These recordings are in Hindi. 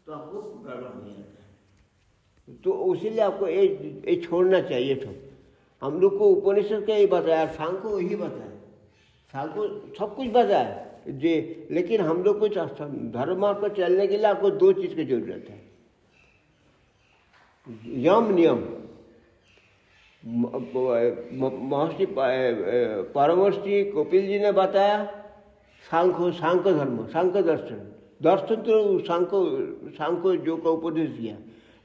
तो आपको गड़बड़ नहीं आता है। तो इसीलिए आपको ये छोड़ना चाहिए। तो हम लोग को उपनिषद का ही बताया, सांख्य को ही बताया, सांख्य सब कुछ बताया जे, लेकिन हम लोग को धर्म मार्ग पर चलने के लिए आपको दो चीज़ की जरूरत है, यम नियम। महर्षि परमर्षि कपिल जी ने बताया सांख्य धर्म, सांख्य दर्शन। दर्शन तो सांख्य योग का उपदेश दिया,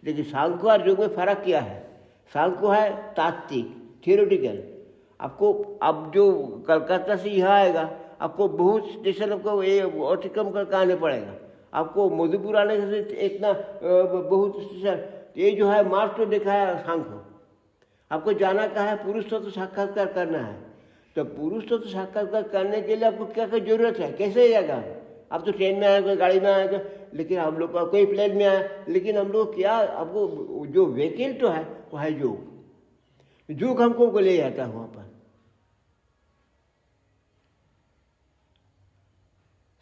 लेकिन सांख्य और योग में फर्क क्या है? सांख्य है तात्विक, थियोरेटिकल। आपको अब जो कलकत्ता से यहाँ आएगा, आपको बहुत स्टेशन आपको ये अतिक्रम करके आने पड़ेगा। आपको मधुपुर आने से इतना बहुत स्टेशन, ये जो है मार्ग तो देखा है सांख्य। आपको जाना कहाँ है? पुरुष तत्व साक्षात्कार करना है। तो पुरुष तत्व साक्षात्कार करने के लिए आपको क्या क्या जरूरत है? कैसे जाएगा? आप तो ट्रेन में आएगा, गाड़ी में आएगा, लेकिन हम लोग का कोई प्लेन में आया, लेकिन हम लोग क्या, आपको जो व्हीकल तो है वो है योग। योग हमको ले जाता है वहाँ पर।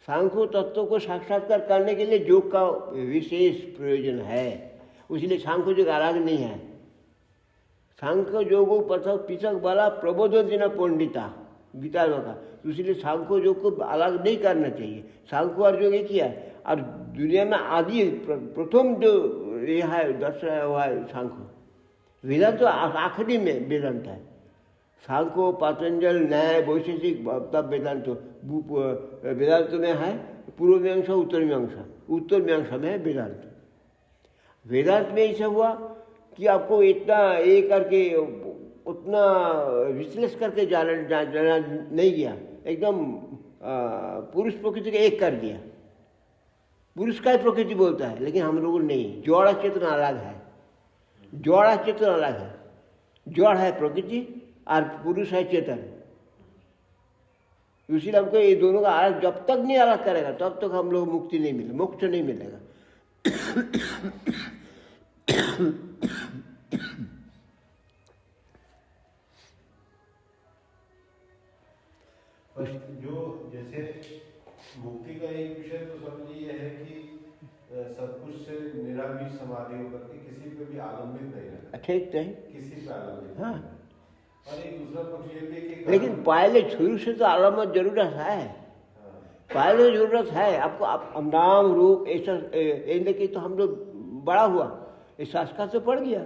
सांख्य तत्व को साक्षात्कार करने के लिए योग का विशेष प्रयोजन है, इसलिए सांख्य योग अलग नहीं है। सांख्य योगो पृथक पृथक वाला प्रबोधन देना पंडिता गीता में का, इसलिए सांख्य योग को अलग नहीं करना चाहिए। सांख्य और योग एक ही है, और दुनिया में आदि प्रथम जो ये है दर्शन है वो है सांख्य। वेदांत तो आखिरी में वेदांत है। सांख्य, पातंजल, न्याय, वैशेषिक, तब वेदांत। वेदांत में है पूर्व मीमांसा, उत्तर मीमांसा। उत्तर मीमांसा में है वेदांत। वेदांत में ऐसा हुआ कि आपको इतना ये करके उतना विश्लेष करके जाना नहीं गया, एकदम पुरुष प्रकृति का एक कर दिया। पुरुष का ही प्रकृति बोलता है, लेकिन हम लोगों नहीं। जड़ चेतन अलग है, जड़ चेतन अलग है। जड़ है प्रकृति और पुरुष है चेतन। इसीलिए हमको ये दोनों का अलग जब तक नहीं अलग करेगा तब तक हम लोग मुक्ति नहीं मिलेगा, मोक्ष नहीं मिलेगा। जो जैसे मुक्ति का एक विषय तो समझिए यह है कि सब कुछ से निरामीष समाधि होकर के किसी पे भी आलंबित नहीं रहना। ठीक है, किसी पे आलंबित। हाँ। और एक दूसरा पक्ष ये भी कि लेकिन पहले शुरू से तो आलम्बन जरूरत है। पहले जरूरत है आपको। आप नाम रूप ऐसा कि तो हम लोग बड़ा हुआ, इस संस्कार से पड़ गया।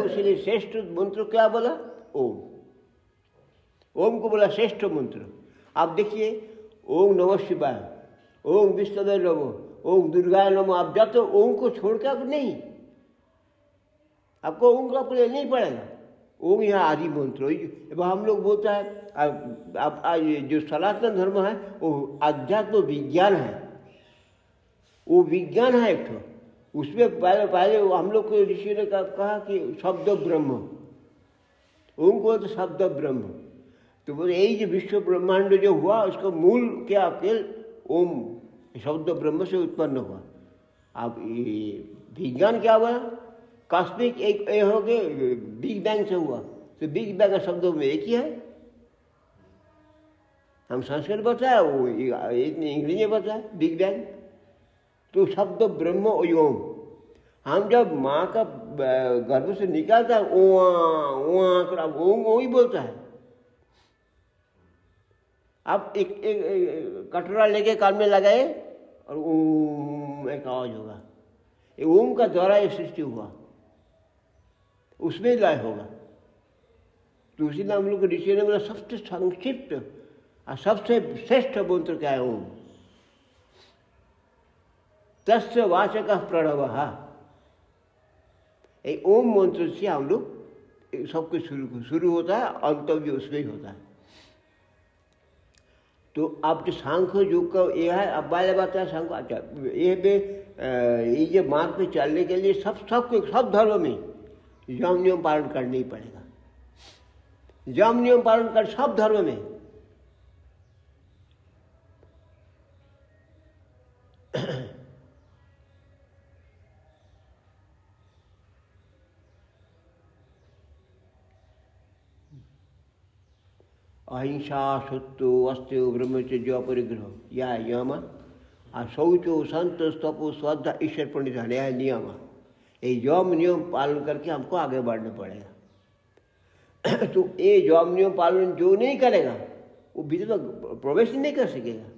इसीलिए श्रेष्ठ मंत्र क्या बोला? ओम। ओम को बोला श्रेष्ठ मंत्र। आप देखिए, ओम नमः शिवाय, ओम विष्णुवे नमो, ओम दुर्गाय नमो। आप जब तो ओम को छोड़ के आप नहीं, आपको ओम का प्रयोग नहीं पड़ेगा। ओम यहाँ आदि मंत्र। अब हम लोग बोलता है आप जो सनातन धर्म है वो अध्यात्म विज्ञान है, वो विज्ञान है एक तो। उसमें पहले हम लोग को ऋषि ने कहा कि शब्द ब्रह्म, ओम को तो शब्द ब्रह्म। तो बोले यही जो विश्व ब्रह्मांड जो हुआ उसका मूल क्या? अकेल ओम शब्द ब्रह्म से उत्पन्न हुआ। अब ये विज्ञान क्या हुआ? कॉस्मिक एक हो गए, बिग बैंग से हुआ। तो बिग बैंग का शब्दों में एक ही है। हम संस्कृत बताया, वो इंग्लिश में बताया बिग बैंग। तो शब्द ब्रह्म ओम। हम जब माँ का गर्भ से निकालता है ओम वही बोलता है। आप एक कटोरा लेके कान में लगाए और ओम एक आवाज होगा। ये ओम का द्वारा ये सृष्टि हुआ, उसमें लय होगा। तो इसीलिए हम लोग ऋषि ने बोला सबसे संक्षिप्त और सबसे श्रेष्ठ मंत्र क्या है? ओम। तस्य वाचक प्रणव। ओम मंत्र से हम लोग सब कुछ शुरू होता है, अंत भी उसमें ही होता है। तो अब जो सांख्य योग का ये है, अब वाले बात है सांख्य। अच्छा, ये जो मार्ग पे चलने के लिए सब धर्म में यम नियम पालन करना ही पड़ेगा। यम नियम पालन कर सब धर्म में। अहिंसा, सत्य, अस्त्य, ब्रह्मचर्य, अपरिग्रह, या यम और शौचो संतोष तपो श्रद्धा ईश्वर प्रणीत है नियम। ये यम नियम पालन करके हमको आगे बढ़ना पड़ेगा। तो ये यम नियम पालन जो नहीं करेगा वो भीतर प्रवेश नहीं कर सकेगा।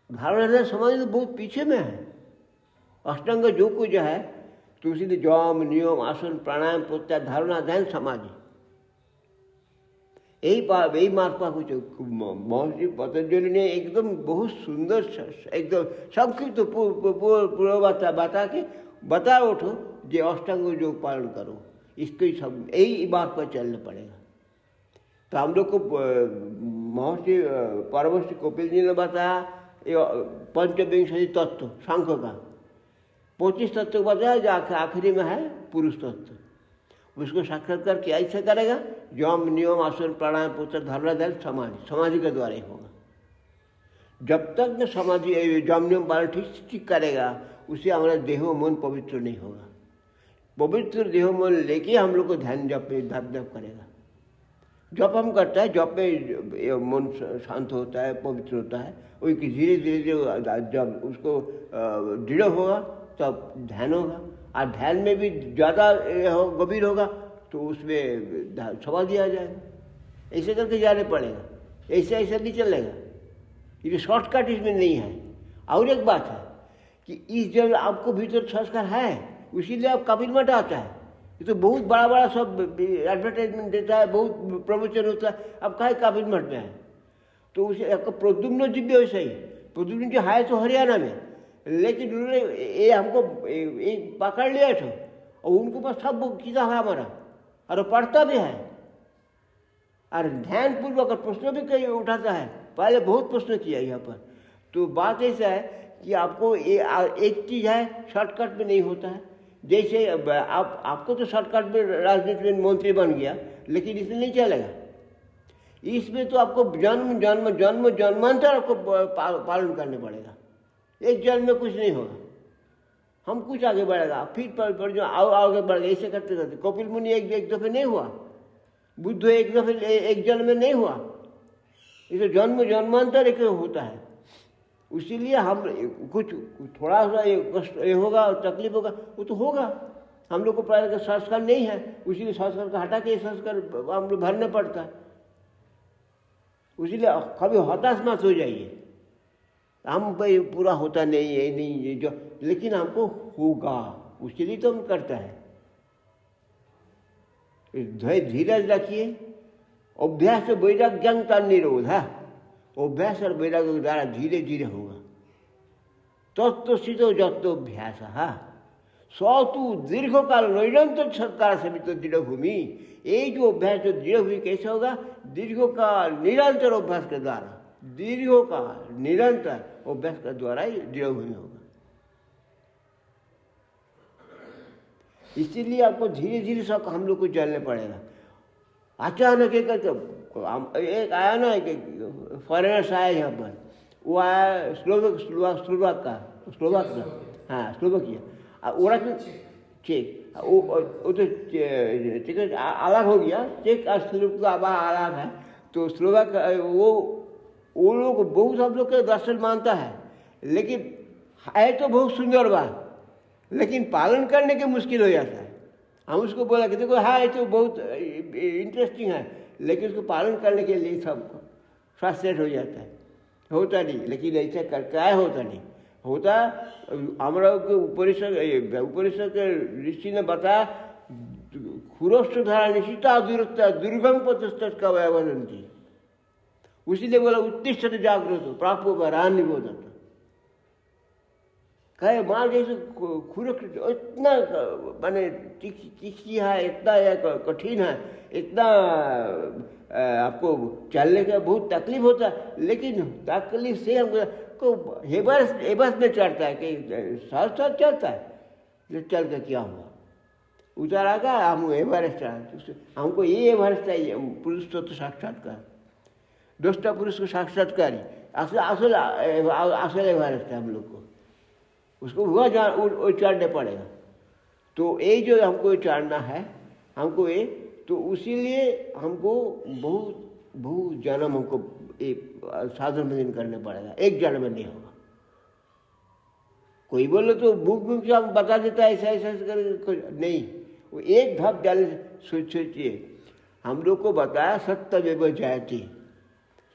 धारणा समाधि तो बहुत पीछे में है। अष्टांग योग को जो है तो इसलिए यम नियम आसन प्राणायाम प्रत्याहार धारणा ध्यान समाधि यही मार्ग कुछ महर्षि पतंजलि ने एकदम बहुत सुंदर एकदम संक्षिप्त पूर्व बता के बता उठो जो अष्टांग योग पालन करो, इसको सब यही मार्ग पर चलना पड़ेगा। तो हम लोग को महर्षि परमहंस कपिल जी ने बताया पंचविंशति तत्व सांख्य का 25 तत्व बताया जो आखिरी में है पुरुष तत्व। उसको साक्षात्कार क्या ऐसे करेगा? यम नियम आसन प्राणायाम पुत्र धारणा ध्यान समाधि के द्वारा ही होगा। जब तक न समाधि यम नियम पालन ठीक करेगा उसे हमारा देहो मन पवित्र नहीं होगा। पवित्र देहो मन लेके हम लोग को ध्यान जप करेगा। जप हम करता है, जप में मन शांत होता है, पवित्र होता है। वही धीरे धीरे जब उसको दृढ़ होगा तब ध्यान होगा, और ध्यान में भी ज़्यादा गंभीर होगा तो उसमें समाधि आ जाएगा। ऐसे करके जाने पड़ेगा, ऐसे ऐसे नहीं चलेगा। ये शॉर्टकट इसमें नहीं है। और एक बात है कि इस जब आपको भीतर संस्कार है इसीलिए आप कपिल मठ आता है। ये तो बहुत बड़ा बड़ा सब एडवर्टाइजमेंट देता है, बहुत प्रवचन होता है। अब काहे कपिल मठ में है? तो उसे आपका प्रद्युम्न जी भी वैसा ही। प्रद्युम्न जी है तो हरियाणा में, लेकिन उन्होंने ये हमको पकड़ लिया था और उनके पास सब किताब है हमारा, और पढ़ता भी है और ध्यान पूर्वक प्रश्न भी कई उठाता है। पहले बहुत प्रश्न किया यहाँ पर। तो बात ऐसा है कि आपको एक चीज़ है शॉर्टकट में नहीं होता है। जैसे आपको तो शॉर्टकट में राजनीति में मंत्री बन गया, लेकिन इसमें नहीं चलेगा। इसमें तो आपको जन्म जन्म जन्म जन्मांतर आपको पालन करने पड़ेगा। एक जन्म में कुछ नहीं होगा, हम कुछ आगे बढ़ेगा फिर पर जो आगे बढ़ेगा। ऐसे करते करते कपिल मुनि एक दफे नहीं हुआ, बुद्ध एक दफे एक जन्म में नहीं हुआ। इसे जन्म जन्मांतर एक होता है। इसीलिए हम कुछ थोड़ा सा ये होगा और तकलीफ होगा, वो तो होगा। हम लोग को पहले का संस्कार नहीं है, इसीलिए संस्कार का हटा के संस्कार हम लोग भरना पड़ता है। इसीलिए कभी हताश मत हो जाइए। हम भाई पूरा होता नहीं है, नहीं ये जो, लेकिन हमको होगा, उसके लिए तो हम करता है। धीरज रखिए। अभ्यास वैराग्यं का निरोध है। अभ्यास और वैराग्य के द्वारा धीरे धीरे होगा। तत्व सिद्धो जत्तोभ्यास सतु दीर्घ काल निरंतर सत्कार से भी तो दृढ़ भूमि। ये जो अभ्यास जो दृढ़ भूमि कैसे होगा? दीर्घ काल निरंतर अभ्यास के द्वारा, दीर्घ काल निरंतर अभ्यास के द्वारा ही दृढ़ भूमि होगा। इसीलिए आपको धीरे धीरे सब हम लोग को चलने पड़ेगा। अचानक एक आया ना, एक फॉरेनर्स आया यहाँ पर, वो आया स्लोवाक का, हाँ स्लोवाकिया। वो चेक वो तो चेक अलग हो गया, चेक और स्लोवाक का अलग है। तो स्लोवाक वो लोग बहुत हम लोग के दर्शन मानता है, लेकिन है तो बहुत सुंदर बात, लेकिन पालन करने के मुश्किल हो जाता है। हम उसको बोला कि देखो हाँ ये तो बहुत इंटरेस्टिंग है, लेकिन उसको पालन करने के लिए सब फ्रस्ट्रेट हो जाता है, होता नहीं। लेकिन ऐसा क्या होता नहीं होता। हमारा उपनिषद के ऋषि ने बताया, खुरोष्ठधारा निशिता दूरता दुर्गम पतस्त का व्यवहार थी। उसीलिए बोला उत्तिष्ठत जागृत हो प्राप्त वरान निबोधत। कहे माँ जैसे खुरक इतना माने तीखी है, इतना कठिन है, इतना आपको चलने का बहुत तकलीफ होता है, लेकिन तकलीफ से हमको हेबस में चढ़ता है कि साथ साथ चलता है। जो चल कर क्या हुआ, उतर आगा हम एवरेस्ट चढ़ा। हमको ये एवरेस्ट चाहिए, पुरुष तो साक्षात्कार, दोस्ता पुरुष को साक्षात्कारी असल एवरेस्ट है हम लोग को। उसको हुआ चढ़ने पड़ेगा। तो ये जो हमको चढ़ना है, हमको ये तो उसीलिए हमको बहुत बहुत जन्म हमको साधन भजन करने पड़ेगा, एक जन्म में नहीं होगा। कोई बोले तो बुक बुक से हम बता देता है ऐसा ऐसा कर, नहीं, वो एक भाव डाले। सोचिए, हम लोग को बताया सत्यमेव जयते,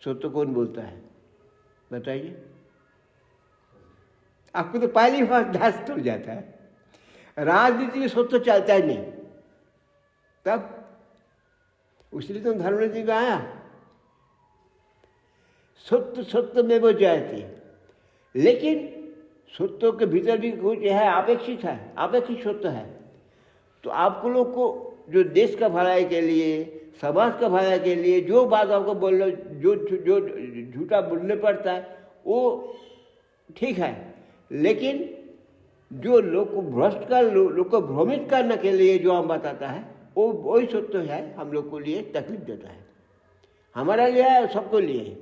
सत्य कौन बोलता है बताइए? आपको तो पहली बार दास टूट जाता है, राजनीति में सत्य चलता ही नहीं। तब उसलिए तो धर्मनीति में आया सत्य सत्यमेव जयते, लेकिन सत्यों के भीतर भी कुछ है, अपेक्षित है, अपेक्षित सत्य है। तो आपको लोग को जो देश का भलाई के लिए, समाज का भलाई के लिए जो बात आपको बोलना, जो जो झूठा बोलने पड़ता है वो ठीक है, लेकिन जो लोग को भ्रष्ट कर, लोग को भ्रमित करने के लिए जो हम बताता है वो वही सत्य है, हम लोग को लिए तकलीफ देता है, हमारा लिए है, सबको लिए।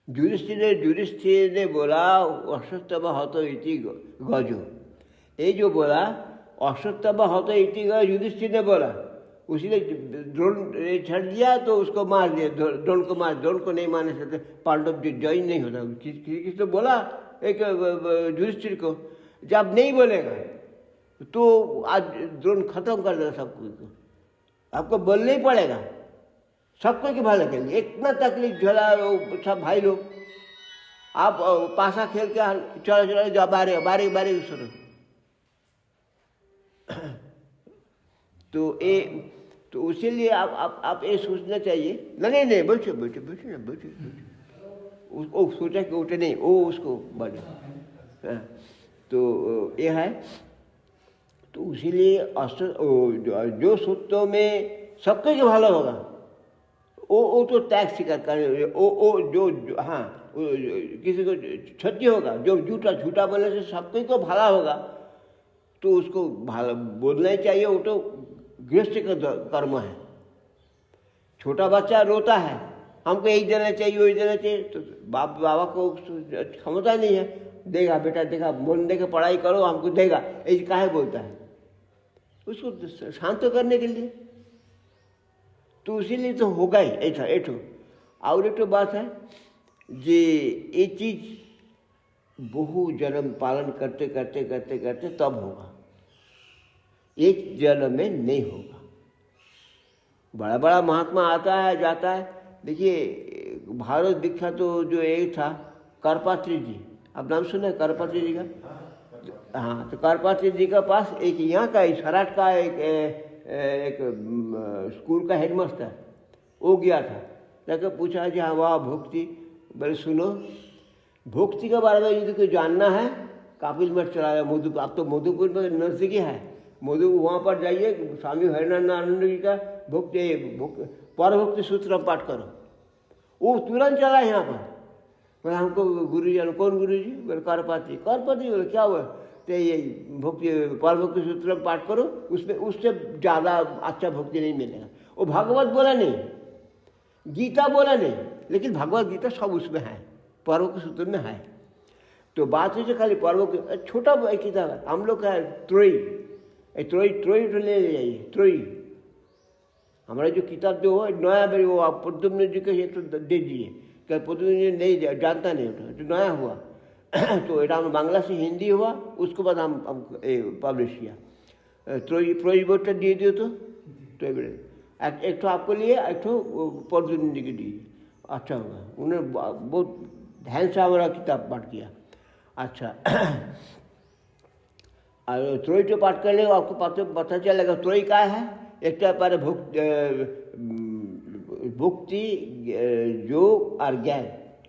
युधिष्ठिर ने बोला अश्वत्थामा हतो इति गजो, ये जो बोला अश्वत्थामा हतो इति गजो युधिष्ठिर ने बोला, उसी ने द्रोण छड़ दिया तो उसको मार दिया, द्रोण को मार, द्रोण को नहीं मारने से पांडव जॉइन नहीं होता। किसी तो बोला एक युधिष्ठिर को, जब नहीं बोलेगा तो आज द्रोण खत्म कर देगा सब कुछ को, आपको बोलना ही पड़ेगा सबको के भले के लिए। इतना तकलीफ झेला सब भाई लोग, आप पासा खेल के चलो चलो जाओ, बारे बारे बारे सुनो। तो इसीलिए आप ये सोचना चाहिए, नहीं नहीं बैठो बैठो बैठो ना बैठो, वो सोचा कि उठे नहीं, वो उसको बढ़े। तो ये है, तो इसीलिए जो सूत्रों में सबके के भालो होगा वो तो त्याग स्वीकार करने, वो जो हाँ किसी को क्षति होगा, जो झूठा बोलने से सबके को भला होगा, तो उसको भला बोलना ही चाहिए। वो तो गृहस्थ का कर्म है। छोटा बच्चा रोता है, हमको यही देना चाहिए वही देना चाहिए, तो बाबा को क्षमता नहीं है, देगा बेटा देगा, मन देकर पढ़ाई करो हमको देगा, ऐसे काहे बोलता है? उसको शांत करने के लिए, तो इसीलिए तो होगा ही ऐसा एठो। और एक तो बात है जे ये चीज बहु जन्म पालन करते करते करते करते तब होगा, एक जन्म में नहीं होगा। बड़ा बड़ा महात्मा आता है जाता है। देखिए भारत विख्यात तो जो एक था करपात्री जी, आप नाम सुना है करपात्री जी का? हाँ, तो करपात्री जी का पास एक यहाँ का सराट का एक स्कूल का हेडमास्टर वो गया था, जाकर पूछा जी हाँ वाह भक्ति, बोले सुनो भक्ति के बारे में यदि कोई जानना है कापिल मठ चला गया मधुपुर, आप तो मधुपुर में नजदीकी है, मधु वहाँ पर जाइए, स्वामी हरिनारायण जी का भक्ति परभक्ति सूत्र पाठ करो। वो तुरंत चला यहाँ पर, बोले हमको गुरु जी, कौन गुरु जी? बोले करपात्री। बोले क्या हुआ? तो ये भक्ति परभक्ति सूत्र पाठ करो, उसमें उससे ज़्यादा अच्छा भक्ति नहीं मिलेगा। वो भागवत बोला नहीं, गीता बोला नहीं, लेकिन भगवत गीता सब उसमें है, परभक्ति सूत्र में है। तो बात है खाली परभक्ति छोटा किताब है, हम लोग का है त्रोई तो ले जाइए त्रोई। हमारा जो किताब जो है नया बेरी वो आप प्रद्युम्न जी के एक तो दे दीजिए, क्या प्रद्युम्न जी नहीं जानता नहीं होता, तो नया हुआ तो ये हम बांग्ला से हिंदी हुआ, उसके बाद हम पब्लिश किया। त्रोई बोर्ड दिए दिए तो एक तो आपको लिए, एक तो प्रद्युम्न जी के दिए, अच्छा होगा। उन्होंने बहुत ध्यान से हमारा किताब पाठ किया। अच्छा और त्रोई तो पाठ कर ले, आपको पता चलेगा त्रोई क्या है। एक तो पर भक्ति योग और ज्ञान,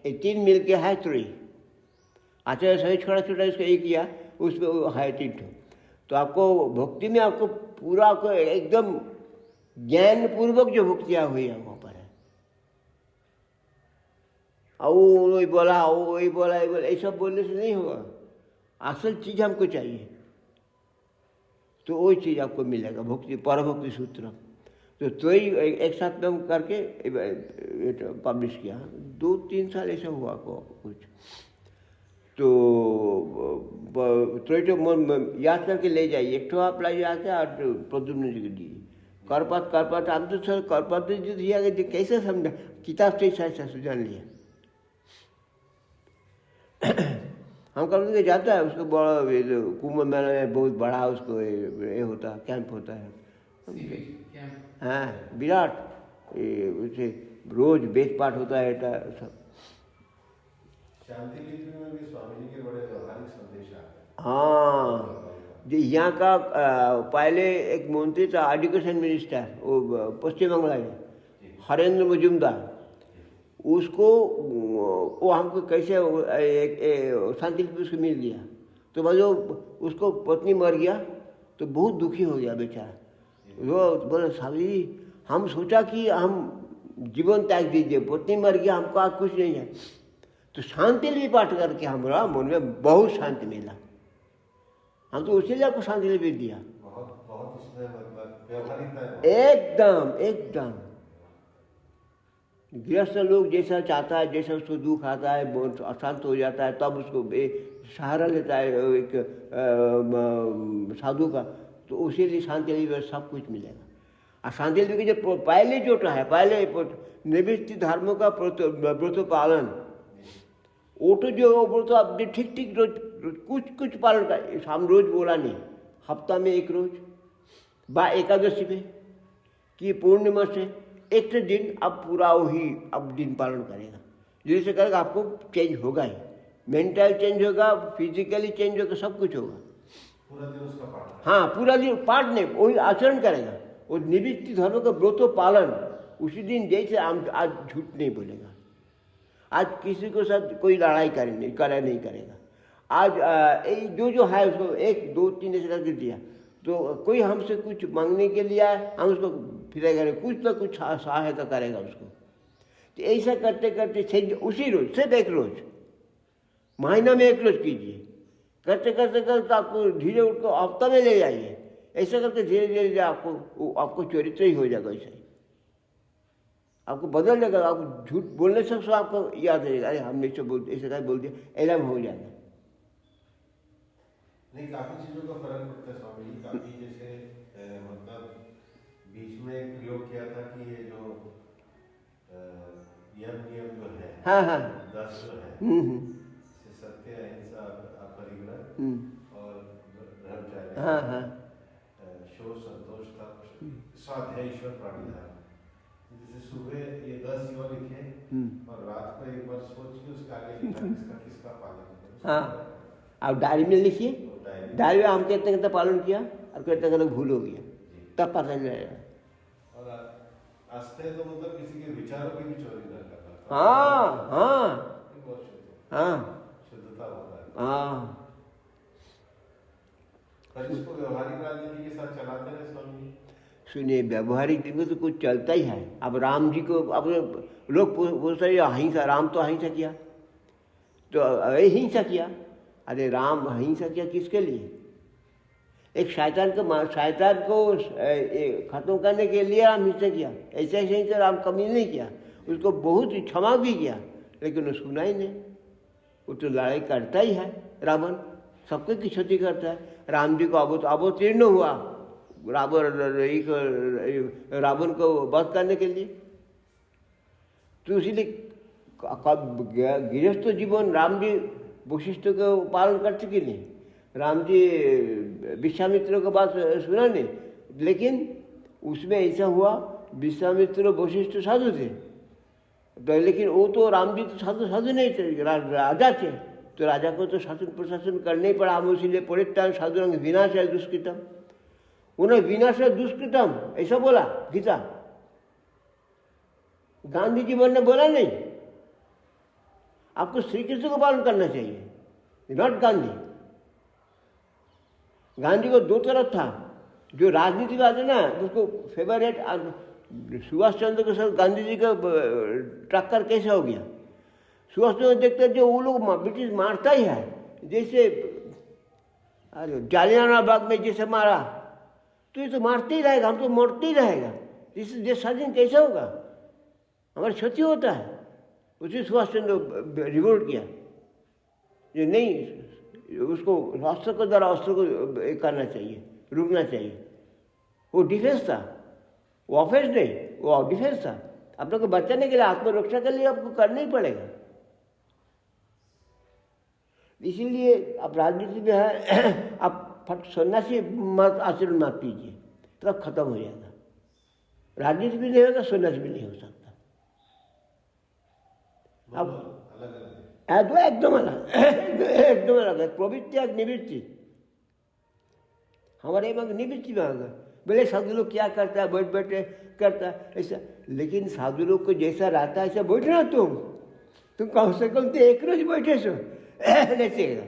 ये तीन मिलके है त्रोई। अच्छा सही छोटा छोटा इसको एक किया, उसमें है तीन ठो। तो आपको भक्ति में आपको पूरा आपको एकदम ज्ञान पूर्वक जो भक्तियाँ हुई है वहाँ पर है। और वही बोला वही बोला ये सब बोलने से नहीं होगा, असल चीज़ हमको चाहिए, तो वही चीज़ आपको मिलेगा भक्ति परभक्ति सूत्र। तो ही एक साथ में हम करके पब्लिश किया, 2-3 साल ऐसा हुआ को कुछ। तो तो याद करके ले जाइए, एक तो आप लाइए आके और प्रद्युम्न जी के दिए, करपत हम तो सर करपत जो दिया गया कैसे समझा, किताब से ऐसा सुझान लिया। हम कभी के जाता है उसको बड़ा कुंभ मेला में बहुत बड़ा उसको ये होता है, कैंप होता है। हाँ विराट, उसे रोज वेद पाठ होता है सब। शांति लिपि में भी स्वामी जी के बड़े व्यवहारिक संदेश आते हैं। हाँ, जो यहाँ का पहले एक मंत्री था एजुकेशन मिनिस्टर, वो पश्चिम बंगाल में, हरेंद्र मजूमदार, उसको वो हमको कैसे एक शांति लिपि उसको मिल गया, तो भाई उसको पत्नी मर गया तो बहुत दुखी हो गया बेचारा। वो बोले स्वामी जी हम सोचा कि हम जीवन त्याग दीजिए, पत्नी मर गया, हमको आज कुछ नहीं है, तो शांति लिपि पाठ करके हमारा मन में बहुत शांति मिला। हम तो उसी लिए आपको शांति लिपि दिया। बहुत बहुत उसमें मतलब व्यवहारिकता है। एकदम एकदम गृहस्थ लोग जैसा चाहता है, जैसा उसको दुख आता है, बहुत अशांत हो जाता है, तब उसको सहारा लेता है एक साधु का, तो उसी लिए शांति लिपि सब कुछ मिलेगा। और शांति लिपि के जो पहले जो है, पहले निवृत्ति धर्मों का व्रत पालन, वो तो जो व्रत आप ठीक ठीक रोज कुछ पालन कर, हम रोज बोला नहीं, हफ्ता में एक रोज बा एकादशी में कि पूर्णिमा से एक दिन अब पूरा वही अब दिन पालन करेगा, जिससे करेगा आपको चेंज होगा ही, मेंटल चेंज होगा, फिजिकली चेंज होगा, सब कुछ होगा। पूरा दिन उसका पाठ। हाँ पूरा दिन पाठ नहीं, वही आचरण करेगा, वो निवृत्ति धर्म का व्रत पालन उसी दिन, जैसे आज झूठ नहीं बोलेगा, आज किसी को साथ कोई लड़ाई नहीं करेगा, आज जो है उसको 1 2 3 ऐसे करके दिया, तो कोई हमसे कुछ मांगने के लिए आए हम उसको फिरेगा, कुछ ना कुछ सहायता करेगा उसको। तो ऐसा करते करते उसी रोज सिर्फ एक रोज, महीना में एक रोज कीजिए, करते करते करते आपको धीरे उठकर हफ्ता में ले जाइए, ऐसा करके धीरे धीरे आपको चरित्र ही हो जाएगा, ऐसा ही आपको बदल जाएगा। आपको झूठ बोलने से आपको याद रहेगा, अरे हमने ऐसा बोल दिया, एलम हो जाएगा। नहीं, काफी चीजों का फर्क पड़ता है स्वामी जी, काफी जैसे मतलब बीच में एक प्रयोग किया था कि ये जो नियम जो है, हाँ 10 जो है, सत्य अहिंसा अपरिग्रह और ब्रह्मचर्य, हाँ शोक संतोष का स्वाध्याय ईश्वर प्राणिधान, जैसे सुबह ये 10 युवा लिखे और रात को एक बार सोच के उसका आगे लिखा किसका पालन करें। हाँ, आप डायरी में लिखिए, डायरी में हम कितने पालन किया और कितने भूल हो गया, तब पता चल जाएगा। और आस्ते तो मतलब किसी के विचारों की भी चोरी न करना। हाँ हाँ हाँ शुद्धता होता है। हाँ, पर इसको व्यवहारिक राजनीति के साथ चलाते हैं स्वामी जी। सुनिए व्यवहारिक दिन में तो कुछ चलता ही है। अब राम जी को अब लोग बोलते हैं अहिंसा, राम तो अहिंसा किया, तो अहिंसा किया, अरे राम अहिंसा किया किसके लिए? एक शैतान को खत्म करने के लिए राम हिंसा किया, ऐसे हिंसा राम कभी नहीं किया, उसको बहुत क्षमा भी किया, लेकिन वो सुना ही नहीं। वो तो लड़ाई करता ही है, रावण सबको की क्षति करता है। राम जी को अवतीर्ण हुआ रावण को वध करने के लिए, तो इसीलिए गृहस्थ जीवन राम जी वशिष्ठ को पालन करते कि नहीं? राम जी विश्वामित्र को बात सुना नहीं, लेकिन उसमें ऐसा हुआ विश्वामित्र वशिष्ठ साधु थे, तो लेकिन वो तो राम जी तो साधु नहीं थे, राजा थे, तो राजा को तो शासन प्रशासन करना ही पड़ा। हम इसीलिए परित्राण साधुरंग विनाशाय दुष्कृतम, उन्हें विनाशाय दुष्कृतम ऐसा बोला गीता। गांधी जी ने बोला नहीं, आपको श्री कृष्ण को पालन करना चाहिए, नॉट गांधी। गांधी को दो तरफ था, जो राजनीतिवाद है ना उसको फेवरेट, सुभाष चंद्र के साथ गांधी जी का टक्कर कैसे हो गया? सुभाष चंद्र देखते जो वो लोग ब्रिटिश मारता ही है, जैसे अरे जालियाना बाग में जैसे मारा, तो ये तो मारते ही रहेगा, हम तो मरते ही रहेगा, इससे देश स्वाधीन कैसे होगा? हमारी क्षति होता है। उसी सुभाष चंद्र रिवोल्ट किया, ये नहीं, उसको अस्त्र को द्वारा अस्त्र को करना चाहिए, रुकना चाहिए, वो डिफेंस था। वो ऑफेंस नहीं, वो डिफेंस था। अपने को बचाने के लिए, आत्मरक्षा के लिए आपको करना ही पड़ेगा। इसीलिए आप राजनीति में है, आप फट सन्यासी मत आचरण मत कीजिए, तो अब खत्म हो जाएगा। राजनीति भी नहीं होगा, सन्यासी भी नहीं हो सकता। अब अलग अलग है। एकदम अलग, एकदम अलग है। प्रवृत्ति और निवृत्ति, हमारे में निवृत्ति में आ गए। बोले साधु लोग क्या करता है, बैठ बैठे करता है ऐसा, लेकिन साधु लोग को जैसा रहता है ऐसा बैठना। तुम कम से कम तो एक रोज बैठे सो नहीं चलेगा।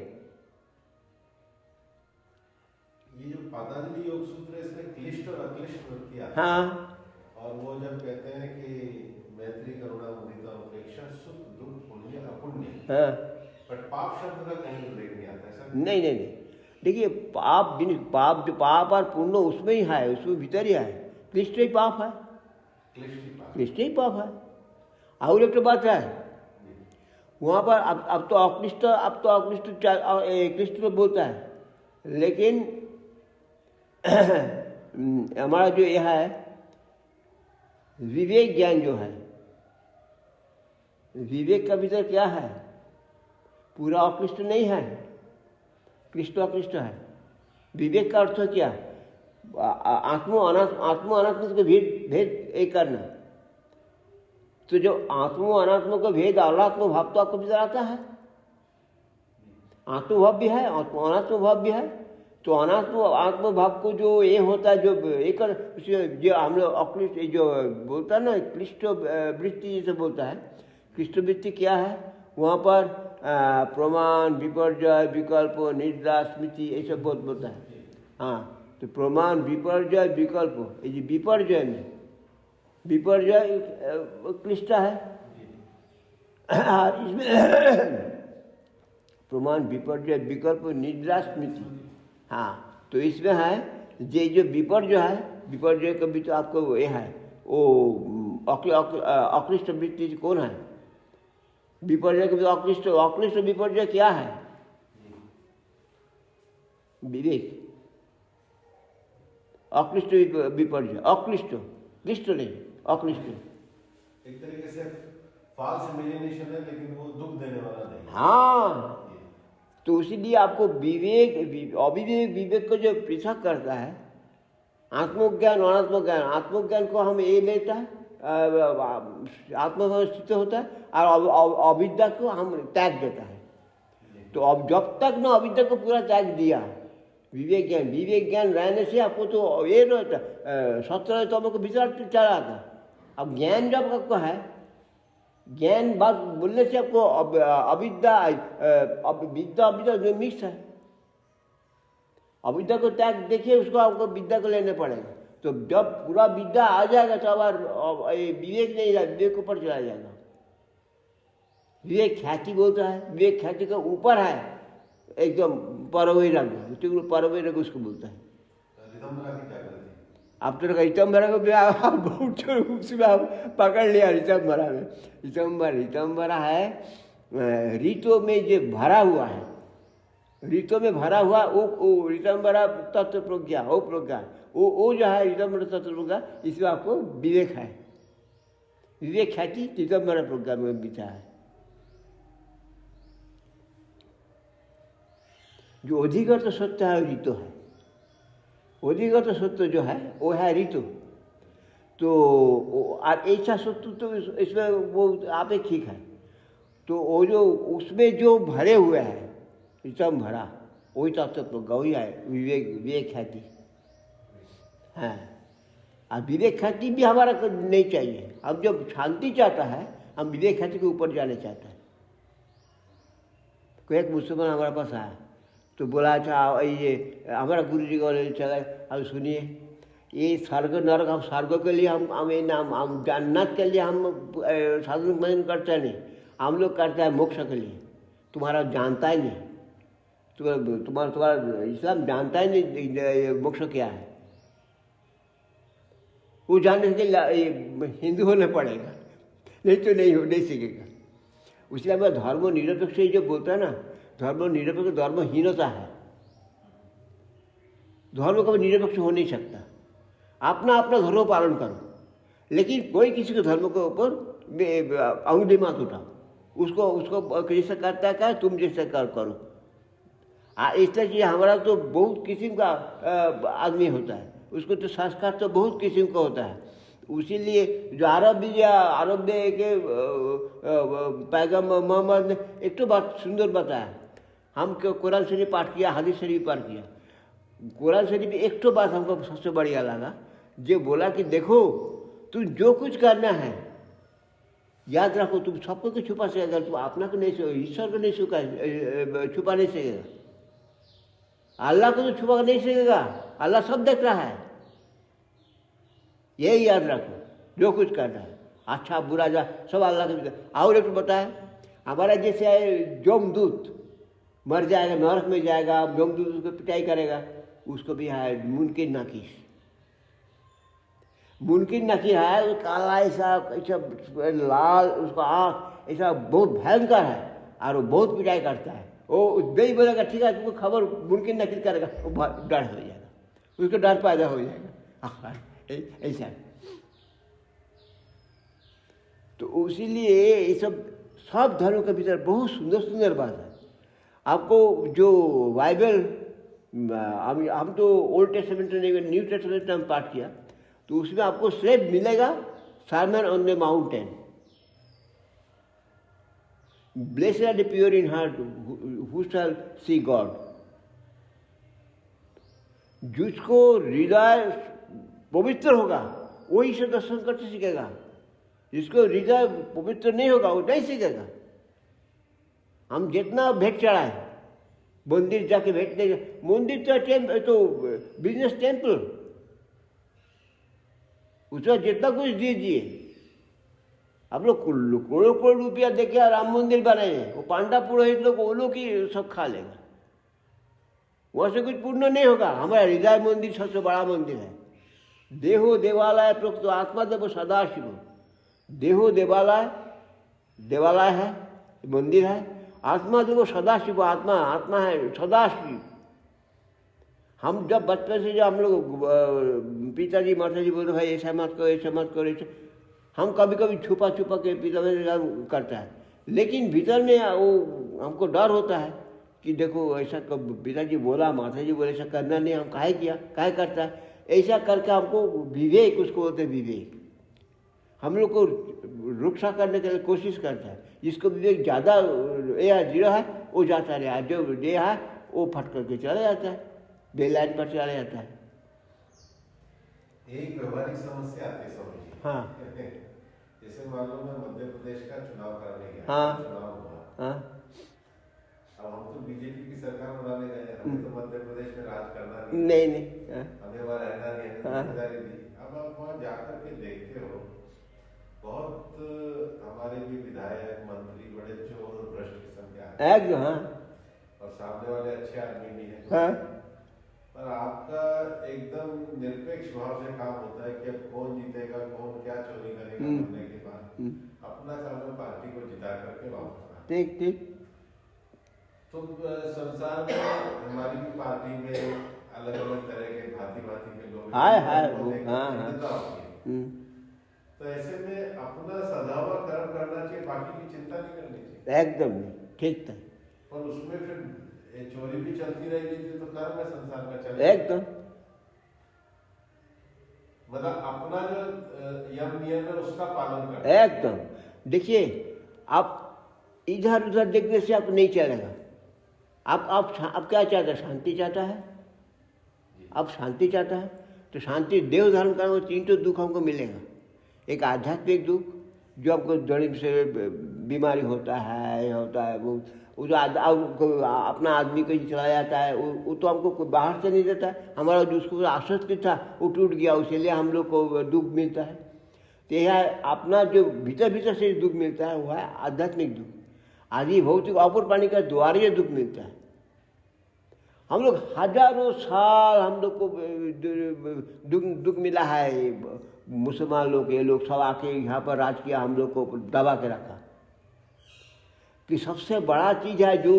ये जो पतंजलि योग सूत्र है, इसमें क्लिष्ट और अक्लिष्ट वृत्ति आती है। हाँ, और वो जब कहते हैं कि मैत्री करुणा मुदिता उपेक्षा सुख दुख पुण्य अपुण्य, हाँ, बट पाप शब्द का कहीं उल्लेख नहीं आता है सर। नहीं नहीं नहीं, देखिए पाप पाप जो पाप और पुण्य उसमें ही है, उसमें भीतर ही है। क्लिष्ट ही पाप है, क्लिष्ट ही पाप है। और एक तो बात है वहाँ पर अब तो अक्लिष्ट क्लिष्ट तो बोलता है, लेकिन हमारा जो यह है विवेक ज्ञान जो है, विवेक का भीतर क्या है, पूरा अक्लिष्ट नहीं है, क्लिष्ट अक्लिष्ट है। विवेक का अर्थ क्या, आत्म अनात्म का भेद एक करना। तो जो आत्म अनात्म का भेद, अनात्म भाव तो आपको भीतर आता है, आत्मभाव भी है, अनात्म भाव भी है। तो अनात्म आत्म भाव को जो ये होता है, जो एक जो हम लोग अक्लिष्ट जो बोलता है ना, क्लिष्ट वृत्ति जैसे बोलता है। क्लिष्ट वृत्ति क्या है, वहाँ पर प्रमाण, विपर्जय, विकल्प, निद्रा, स्मृति ये सब बहुत बोलता है। हाँ, तो प्रमाण, विपर्जय, विकल्प, ये जो विपर्जय में विपर्जय क्लिष्ट है। इसमें प्रमाण, विपर्जय, विकल्प, निद्रा, स्मृति। हाँ, तो इसमें है ये जो विपर्जय है, विपर्जय का भी तो आपको ये है, वो अक्लिष्ट वृत्ति कौन है, विपर्जय के भी अक्लिष्ट विपर्जय क्या है, विवेक। अक्लिष्ट विपर्जय, अक्लिष्ट, क्लिष्ट नहीं, अक्लिष्ट। एक तरीके से फॉल्स इमेजिनेशन है, लेकिन वो दुख देने वाला नहीं। हाँ, तो इसीलिए आपको विवेक, अविवेक विवेक को जो पृथक करता है, आत्मज्ञान अनात्मज्ञान। आत्मज्ञान को हम ये लेता है, आत्मभाव स्थित होता है, और अविद्या को हम त्याग देता है। तो अब जब तक ना अविद्या को पूरा त्याग दिया, विवेक ज्ञान रहने से आपको तो ये रहता, सत्रह तो हमको भीतर चला था। अब ज्ञान जब आपको है, ज्ञान बात बोलने से आपको विद्या जो मिक्स है, अविद्या को त्याग देखिए, उसको आपको विद्या को लेने पड़ेगा। तो जब पूरा विद्या आ जाएगा तो अब विवेक नहीं रहेगा, विवेक ऊपर चला जाएगा। विवेक ख्याति बोलता है, विवेक ख्याति के ऊपर है, एकदम परवैराग, परवैराग उसको बोलता है। आप तो रितंभरा को भी आप बहुत उसमें आप पकड़ लिया। रितंभरा है रीतों में जो भरा हुआ है, रीतों में भरा हुआ वो रितंभरा तत्व प्रज्ञा, वो प्रज्ञा, वो जो है रितंभरा तत्व प्रज्ञा, इसमें आपको विवेक है। विवेक ख्याति रितंभरा प्रज्ञा में बिता है। जो अधिगत सत्य है ऋतु है, अधिगत सत्य जो है वो है ऋतु। तो ऐसा सत्य तो इसमें वो आप एक ठीक है। तो वो जो उसमें जो भरे हुए हैं, ऋतम भरा, वही तत्व गौरी है विवेक ख्याति। हाँ, अब विवेक ख्याति भी हमारा नहीं चाहिए। हम जब शांति चाहता है, हम विवेक ख्याति के ऊपर जाने चाहते हैं। कोई एक मुसलमान हमारे पास आया तो बोला, अच्छा ये हमारा गुरु जी को चला, अब सुनिए, ये स्वर्ग नरक, हम स्वर्ग के लिए हम जन्नत के लिए हम साधु भजन करते नहीं, हम लोग करते हैं मोक्ष के लिए। तुम्हारा जानता ही नहीं, तुम्हारा इस्लाम जानता ही नहीं मोक्ष क्या है। वो जानने के लिए हिंदू होना पड़ेगा, नहीं तो नहीं सीखेगा। इसलिए हमें धर्म निरपेक्ष जो बोलता है ना, धर्म निरपेक्ष धर्महीनता है। धर्म कभी निरपेक्ष हो नहीं सकता। अपना अपना धर्म पालन करो। लेकिन कोई किसी के धर्म के ऊपर अंगुली मत उठाओ, उसको उसको जैसा करता है क्या, तुम जैसा करो। इस तरह से हमारा तो बहुत किस्म का आदमी होता है, उसको तो संस्कार तो बहुत किस्म का होता है। इसीलिए जो अरब के पैगम्बर मोहम्मद ने एक तो बात सुंदर बताया, हम कुरान शरीफ पाठ किया, हदीस शरीफ पाठ किया। कुरान शरीफ एक तो बात हमको सबसे बढ़िया लगा, जो बोला कि देखो तुम जो कुछ करना है याद रखो, तुम सबको को छुपा सकेगा, तुम अपना को नहीं, ईश्वर को नहीं छुपा नहीं सकेगा, अल्लाह को तो छुपा नहीं सकेगा, अल्लाह सब देख रहा है। यही याद रखो, जो कुछ करना है अच्छा बुरा जा सब अल्लाह को। और एक बताया, हमारा जैसे है जोमदूत मर जाएगा, नरक में जाएगा, जोमदूत उसको पिटाई करेगा, उसको भी है मुनकिन नकीस है, वो काला ऐसा लाल, उसका आँख ऐसा बहुत भयंकर है, और वो बहुत पिटाई करता है। वो नहीं बोलेगा ठीक है, तुमको खबर मुमकिन नकीस करेगा, वो डर हो जाएगा, उसको डर पैदा हो जाएगा, ऐसा। तो इसीलिए ये सब धर्मों के भीतर बहुत सुंदर सुंदर बात है। आपको जो बाइबल, हम तो ओल्ड टेस्टामेंट नहीं, न्यू टेस्टामेंट में हम पाठ किया, तो उसमें आपको सिर्फ मिलेगा sermon on the mountain, blessed are the pure in heart who shall see God. जिसको हृदय पवित्र होगा वही से दर्शन करते सीखेगा, जिसको हृदय पवित्र नहीं होगा वो नहीं सीखेगा। हम जितना भेंट चढ़ाए, मंदिर जाके भेंट नहीं, मंदिर तो बिजनेस टेम्पल, उसमें जितना कुछ दीजिए। आप लोग करोड़ रुपया देके राम मंदिर बनाए, वो पांडा पुरोहित लोग वो लोग ही सब खा लेगा, वहाँ से कुछ पूर्ण नहीं होगा। हमारा हृदय मंदिर सबसे बड़ा मंदिर है। देहो देवालय प्रोक्त आत्मा देव सदाशिव, देहो देवालय है, मंदिर है, आत्मा देव सदाशिव, आत्मा है सदाशिव। हम जब बचपन से जो हम लोग पिताजी माताजी बोलते भाई ऐसा मत करो, ऐसा मत करो, ऐसा हम कभी कभी छुपा के पिता में करता है, लेकिन भीतर में वो हमको डर होता है कि देखो ऐसा पिताजी बोला, माताजी बोले ऐसा करना नहीं, हम काहे करता है, ऐसा करके हमको विवेक, उसको बोलते विवेक, हम लोग को रक्षा करने की कोशिश करता है। जिसको विवेक ज़्यादा या जीरो है वो जाता रहा, जो ये है वो फट करके चला जाता है, बेलाइन पर चला जाता है। एक व्यवहारिक समस्या आती है समझिए। हाँ जैसे मान लो मैं मध्य प्रदेश का चुनाव कराने गया, हाँ चुनाव हुआ, हाँ, अब हम तो बीजेपी की सरकार बनाने गए, हमें तो मध्य प्रदेश में राज करना नहीं, नहीं हमें वहाँ रहना नहीं है, हाँ। जिम्मेदारी दी। अब आप वहाँ जाकर के देखते हो बहुत हमारे भी विधायक मंत्री बड़े चोर और भ्रष्ट किस्म के आते हैं, एकदम हाँ और सामने वाले अच्छे आदमी भी हैं, हाँ पर आपका एकदम निरपेक्ष भाव से काम होता है कि अब कौन जीतेगा, कौन क्या चोरी करेगा, होने के बाद अपना काम है पार्टी को जिता करके वापस आना। ठीक। तो संसार में हमारी भी पार्टी में अलग अलग तरह के भांति के लोग तो ऐसे में अपना सदा हुआ कर्म करना चाहिए, बाकी की चिंता नहीं करनी चाहिए। एकदम ठीक था। और उसमें फिर चोरी भी चलती रहेगी तो कर्म है संसार का चलेगा एकदम, मतलब अपना जो यम नियम है उसका पालन करना एकदम। देखिए आप इधर उधर देखने से आप नहीं चलेगा। आप क्या चाहते हैं? शांति चाहता है, आप शांति चाहता है तो शांति देव धर्म का वो 3 तो दुख हमको मिलेगा। एक आध्यात्मिक दुख जो आपको जड़ से बीमारी होता है वो जो अपना आदमी को चला जाता है वो तो हमको बाहर से नहीं देता है, हमारा जो उसको आसक्ति था वो टूट गया, उसलिए हम लोग को दुख मिलता है। तो यह अपना जो भीतर से दुख मिलता है वो है आध्यात्मिक दुख। आदि भौतिक अपर प्राणी का द्वारा दुख मिलता है। हम लोग हजारों साल हम लोग को दुख मिला है। मुसलमान लोग ये लोग सब आके यहाँ पर राज किया, हम लोग को दबा के रखा। कि सबसे बड़ा चीज़ है जो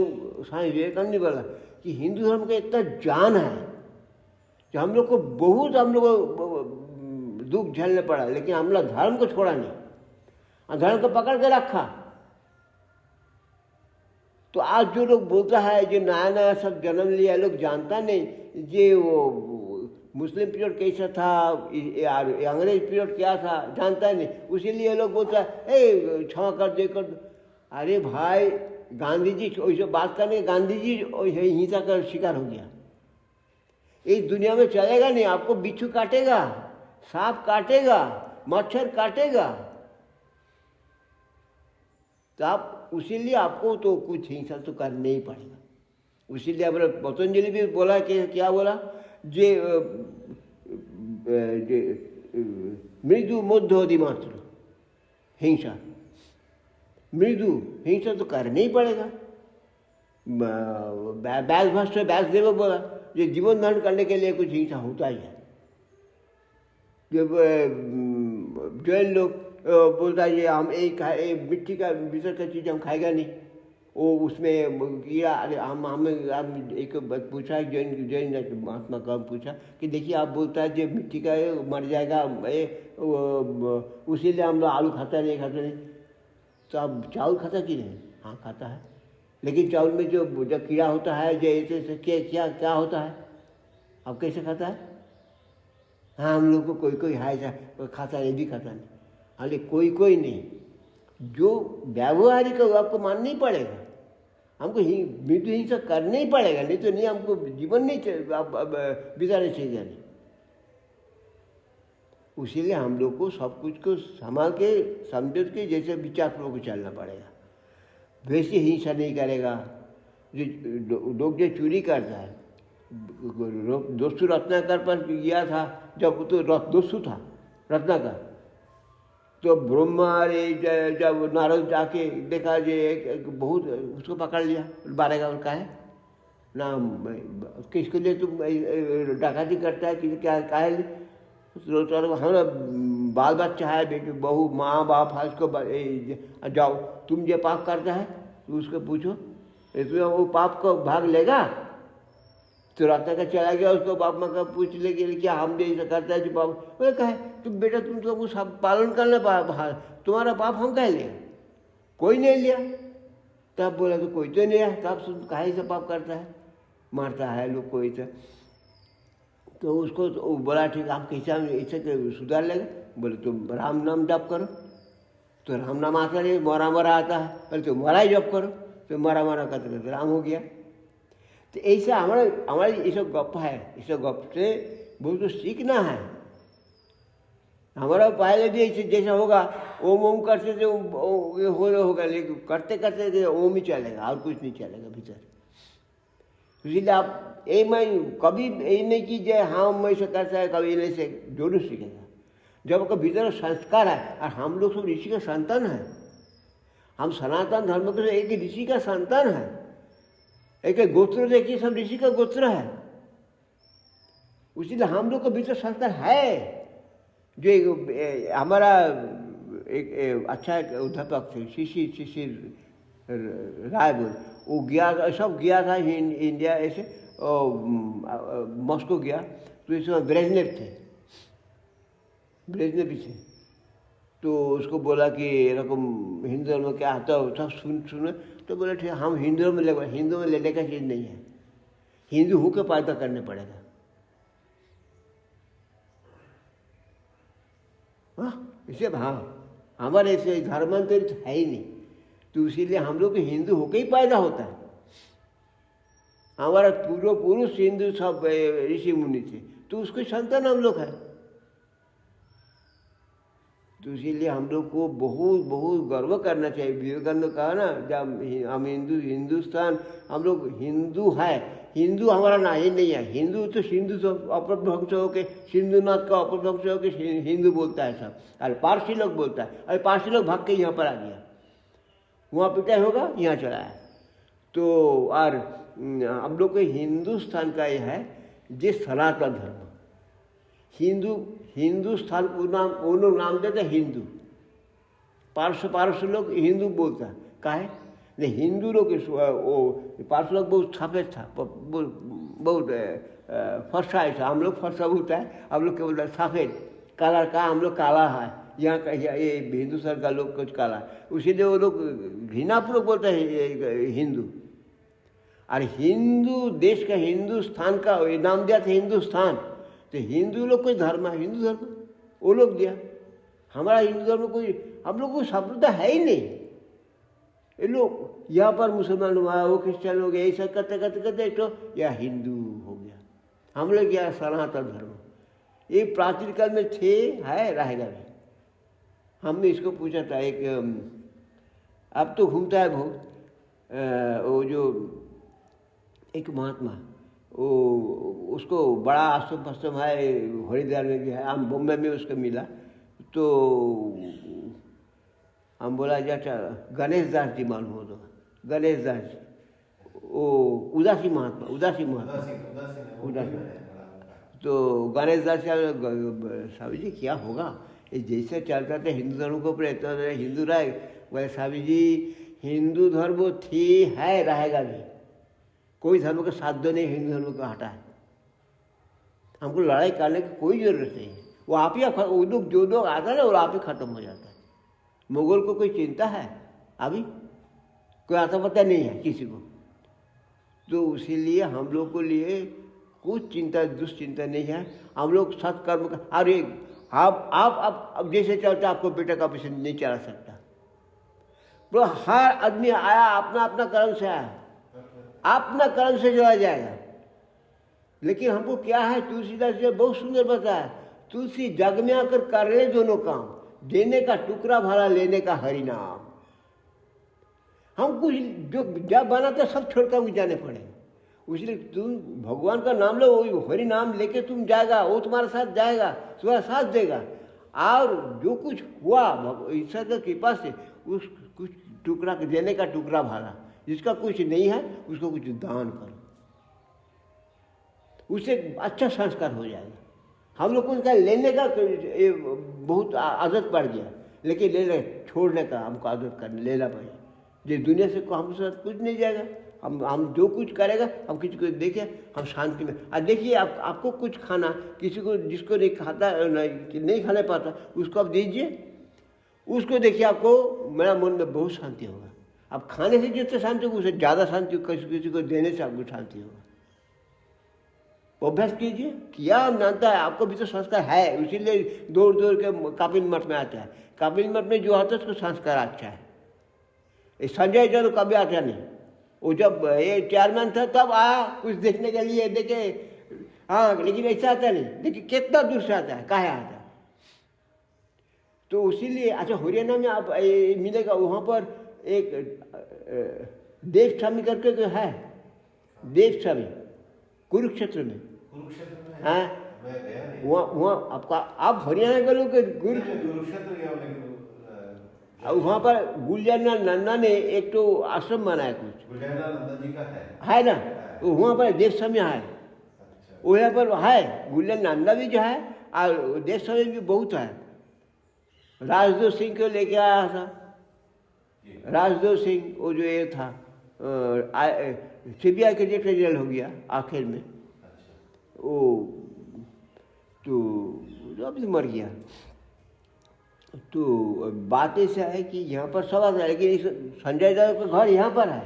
स्वामी विवेकानंद ने बोला कि हिंदू धर्म का इतना जान है कि हम लोग को बहुत हम लोग दुख झेलने पड़ा, लेकिन हम लोग धर्म को छोड़ा नहीं और धर्म को पकड़ के रखा। तो आज जो लोग बोलता है, जो नया नया सब जन्म लिया, लोग जानता नहीं जे वो मुस्लिम पीरियड कैसा था, अंग्रेज पीरियड क्या था, जानता नहीं। इसीलिए लोग बोलता है ए क्षमा कर दे कर दो। अरे भाई, गांधी जी वैसे बात करने, गांधी जी हिंसा का शिकार हो गया। इस दुनिया में चलेगा नहीं, आपको बिच्छू काटेगा, सांप काटेगा, मच्छर काटेगा, तो आप इसीलिए आपको तो कुछ हिंसा तो करना ही पड़ेगा। इसीलिए अपने पतंजलि भी बोला कि क्या बोला, जे मृदु मध्योदि मात्र हिंसा, मृदु हिंसा तो करना ही पड़ेगा। व्यासदेव बोला जो जीवन धारण करने के लिए कुछ हिंसा होता ही है। जब जैन लोग बोलता है हम एक मिट्टी का भीतर का चीज़ हम खाएगा नहीं, वो उसमें कीड़ा। अरे हम एक पूछा, जैन महात्मा का पूछा कि देखिए आप बोलता है जो मिट्टी का मर जाएगा, उसीलिए हम लोग आलू खाता नहीं नहीं, तो आप चावल खाता कि नहीं? हाँ खाता है, लेकिन चावल में जो कीड़ा होता है, जो ऐसे क्या होता है, अब कैसे खाता है? हाँ हम लोग को कोई है ऐसा खाता नहीं, भी खाता नहीं। अरे कोई नहीं, जो व्यावहारिक है वो आपको मानना ही पड़ेगा। हमको मृत्यु हिंसा करना ही पड़ेगा, नहीं तो नहीं, हमको जीवन नहीं बिताने चाहिए नहीं। इसीलिए हम लोग को सब कुछ को संभाल के समझ के जैसे विचारपूर्वक को चलना पड़ेगा। वैसे हिंसा नहीं करेगा। जो लोग जो चोरी करता है, दोस्तु रत्नाकर पर गया था, जब तो दोस्तु था रत्नाकर, तो ब्रह्मा जब नारद जाके देखा जे बहुत, उसको पकड़ लिया, बारेगा और कहा है ना किसके लिए तुम डकाती करता है, कि क्या कहा है? हमारा बाल बच्चा है, बेटे बहू माँ बाप है, उसको जाओ तुम जो पाप करता है तो उसको पूछो, इसमें वो पाप को भाग लेगा। तो रास्ता का चला गया, उसको बाप माँ का पूछ ले कि क्या हम भी ऐसा करता है जो पाप? बोले कहे तुम बेटा तुम तो सब पालन करना तुम्हारा पाप हम कह लिया, कोई नहीं लिया। तब बोला तो कोई तो नहीं है, तब कहे से पाप करता है, मारता है लोग कोई तो उसको तो बोला ठीक आप कैसे ऐसे सुधार लेगा? बोले तुम राम नाम जप करो, तो राम नाम आता नहीं, मरा आता है, बोले तो मरा ही जप करो, तो मरा करते करते राम हो गया। तो ऐसा हमारे ये सब गप है, इस गप से बहुत कुछ सीखना है। हमारा पहले भी ऐसे जैसा होगा, ओम करते थे होगा, लेकिन करते करते ओम ही चलेगा और कुछ नहीं चलेगा भीतर। इसलिए आप मैं कभी यही नहीं कीजिए हाँ मैं से करता है, कभी नहीं से जरूर सीखेगा। जब आपका भीतर संस्कार है, और हम लोग सब ऋषि का संतान है, हम सनातन धर्म के एक ऋषि का संतान है, एक गोत्र देखिए सब ऋषि का गोत्र है। इसलिए हम लोग का भीतर संस्कार है। जो हमारा एक अच्छा अध्यापक थे शिशिर राय बोल, वो गया, सब गया था इंडिया ऐसे, मॉस्को गया, तो इसमें ब्रेजनेव थे, ब्रेजनेव भी थे। तो उसको बोला कि रकम हिंदू धर्म में क्या आता है, सब सुने। तो बोले ठीक हम हिंदू में लेने का चीज़ नहीं है, हिंदू होकर पैदा करने पड़ेगा। इसे हाँ हमारे ऐसे धर्मांतरित है ही नहीं, तो इसीलिए हम लोग हिंदू होकर ही पैदा होता है। हमारा पूर्व पुरुष हिंदू सब ऋषि मुनि थे, तो उसके संतान हम लोग हैं। तो इसीलिए हम लोग को बहुत बहुत गर्व करना चाहिए। विवेकानंद ने कहा ना, जब हम हिंदुस्तान, हम लोग हिंदू है, हिंदू हमारा ना ही नहीं है। हिंदू तो सिंधु से अपभ्रंश होकर, सिंधुनाथ का अपभ्रंश होकर हिंदू बोलता है सब। अरे पारसी लोग बोलता है, अरे पारसी लोग भाग के यहाँ पर आ गया, वहाँ पिटाई होगा, यहाँ चला है। तो और हम लोग के हिंदुस्तान का यह है जिस सनातन धर्म, हिंदुस्तान को नाम देते हिंदू। पारस लोग हिंदू बोलता है, काहे नहीं, हिंदू लोग वो पारस लोग बहुत सफेद था, बहुत फर्सा ऐसा, हम लोग फर्सा बोलता है, हम लोग क्या बोलता है सफेद। काला का हम लोग काला है, यहाँ का ये हिंदुस्तान का लोग कुछ काला है, इसीलिए वो लोग घृणापूर्वक बोलते हैं हिंदू। और हिंदू देश का, हिंदुस्तान का नाम दिया था हिंदुस्तान, तो हिंदू लोग कोई धर्म है, हिंदू धर्म वो लोग दिया। हमारा हिंदू धर्म कोई, हम लोग को संप्रदाय है ही नहीं। ये लोग यहाँ पर मुसलमान लोग आए, वो क्रिश्चियन लोग ऐसा करते करते करते तो यह हिंदू हो गया। हम लोग यह सनातन धर्म, ये प्राचीन काल में थे, है, रहेगा भी। हमने इसको पूछा था एक, अब तो घूमता है बहुत, वो जो एक महात्मा, वो उसको बड़ा आश्रम पश्चिम है, हरिद्वार में भी है, हम बॉम्बे में उसको मिला, तो हम बोला जाता गणेश दास जी मालूम हो, तो गणेश दास जी, वो उदासी महात्मा, उदासी तो गणेश दास स्वामी जी क्या होगा, ये जैसे चलता था हिंदू धर्म को ऊपर इतना हिंदू रहे, बोले स्वामी जी हिंदू धर्म थी, है, रहेगा भी, कोई धर्म का साध्य नहीं हिंदू धर्म को हटा है। हमको लड़ाई करने की कोई जरूरत नहीं है, वो आप ही, वो लोग जो लोग आता है ना वो आप ही खत्म हो जाता है। मुगल को कोई चिंता है अभी, कोई आता पता नहीं है किसी को, तो इसीलिए हम लोग को लिए कुछ चिंता दुश्चिंता नहीं है। हम लोग सत्कर्म का, अरे आप अब जैसे चलते आपको बेटा का ऑपरेशन नहीं चला सकता, तो हर आदमी आया अपना अपना कर्म से आया, अपना कर्म से चला जाएगा। लेकिन हमको क्या है, तुलसीदास जी बहुत सुंदर बताया, तुलसी जग में आकर कर ले दोनों काम, देने का टुकड़ा भरा, लेने का हरि नाम। हम कुछ जो जब बना था सब छोड़ कर जाने पड़े, इसलिए तुम भगवान का नाम लो, वो हरि नाम लेके तुम जाएगा, वो तुम्हारे साथ जाएगा, तुम्हारा साथ देगा। और जो कुछ हुआ ईश्वर की कृपा से, उस कुछ टुकड़ा देने का टुकड़ा भरा, जिसका कुछ नहीं है उसको कुछ दान करो, उससे अच्छा संस्कार हो जाएगा। हम लोग को उनका लेने का बहुत आदत पड़ गया, लेकिन ले छोड़ने का हमको आदत करने लेना पड़ेगा। ये दुनिया से हमसे कुछ नहीं जाएगा, हम जो कुछ करेगा, हम किसी को देखें हम शांति में। और देखिए आपको कुछ खाना, किसी को जिसको नहीं खाता, नहीं खाने पाता, उसको आप दीजिए, उसको देखिए आपको मेरा मन में बहुत शांति होगा। अब खाने से जितने शांति होगा उससे ज़्यादा शांति किसी को देने से आपको शांति होगा। अभ्यास कीजिए, क्या मानता है, आपको भी तो संस्कार है, इसीलिए दौड़ दौड़ के कपिल मठ में आता है। कपिल मठ में जो आता है उसको संस्कार अच्छा है। संजय जन कभी आता नहीं, वो जब ये चेयरमैन था तब आया कुछ देखने के लिए, देखे, हाँ, लेकिन ऐसा आता नहीं। देखिए कितना दूर से आता है, काहे आता है। तो इसीलिए अच्छा हरियाणा में आप मिलेगा, वहाँ पर एक देव स्वामी करके जो है, देव स्वामी कुरुक्षेत्र में, हाँ, वहाँ आपका, आप हरियाणा के लोग कुरुक्षेत्र, वहाँ पर गुलजाना नंदा ने एक तो आश्रम बनाया, कुछ गुलजाना नंदा जी का है ना, वहाँ पर देव स्वामी है, वो यहाँ पर है, गुलजाना नंदा भी जो है, और देव स्वामी भी बहुत है। राजदूत सिंह को लेके आया था, राजदूत सिंह, वो जो ये था CBI के डायरेक्टर जनरल हो गया आखिर में, वो तो अभी मर गया। तो बात ऐसा है कि यहाँ पर सब आता है, लेकिन संजय दत्त का घर यहाँ पर है,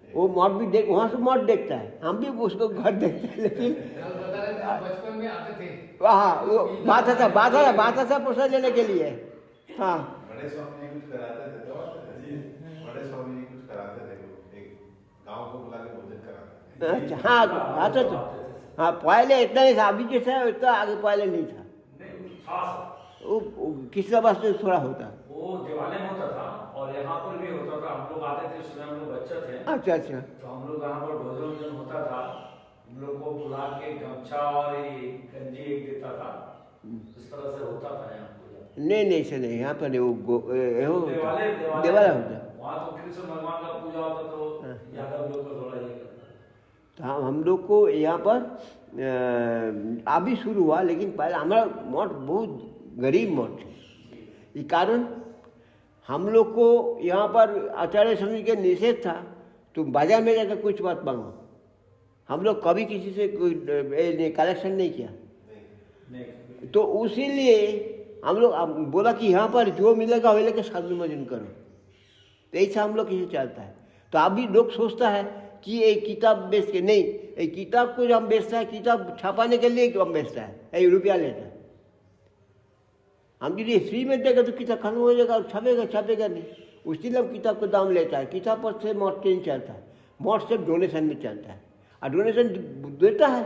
वो मठ भी देख, वहाँ से मठ देखता है, हम भी उसको घर देखते हैं। लेकिन बचपन में आते थे, हाँ, वो बात था प्रसाद लेने के लिए, हाँ, बड़े स्वामी जी कुछ कराते थे, तो बड़े स्वामी जी कुछ कराते थे, एक गांव को बुला के भोजन कराते थे। अच्छा, हाँ, आता तो, हाँ, पहले इतना नहीं था, अभी जैसा है इतना आगे पहले नहीं था। वो किसी वास्ते थोड़ा होता, वो दिवाले में होता था और यहाँ पर भी होता था। हम लोग आते थे, उसमें हम लोग बच्चे थे। अच्छा अच्छा, तो हम लोग यहाँ पर भोजन होता था, हम लोग को बुला के गमछा और गंजी एक देता था, इस तरह से होता था यहाँ पूजा। नहीं ऐसे नहीं, यहाँ पर दिवाले होता। वहाँ तो कृष्ण भगवान का पूजा होता, तो यादव लोग को थोड़ा ये करता। तो हम लोग को यहाँ पर अभी शुरू हुआ, लेकिन पहले हमारा मठ बहुत गरीब मठ है। इस कारण हम लोग को यहाँ पर आचार्य स्वामी के निषेध था, तुम बाजार में जाकर कुछ बात मांगो। हम लोग कभी किसी से कोई कलेक्शन नहीं किया। तो उसीलिए हम लोग बोला कि यहाँ पर जो मिलेगा वही लेकर साधु भजन करो, तो ऐसा हम लोग किसी चलता है। तो अभी लोग सोचता है कि एक किताब बेच के नहीं, एक किताब को जो हम बेचता है, किताब छपाने के लिए हम बेचता है, 1 रुपया लेता है। हम यदि फ्री में देगा तो किताब खत्म हो जाएगा और छपेगा नहीं, उसी हम किताब को दाम लेता है। किताब पर से मठ नहीं चलता है, मठ से डोनेशन में चलता है, और डोनेशन देता है,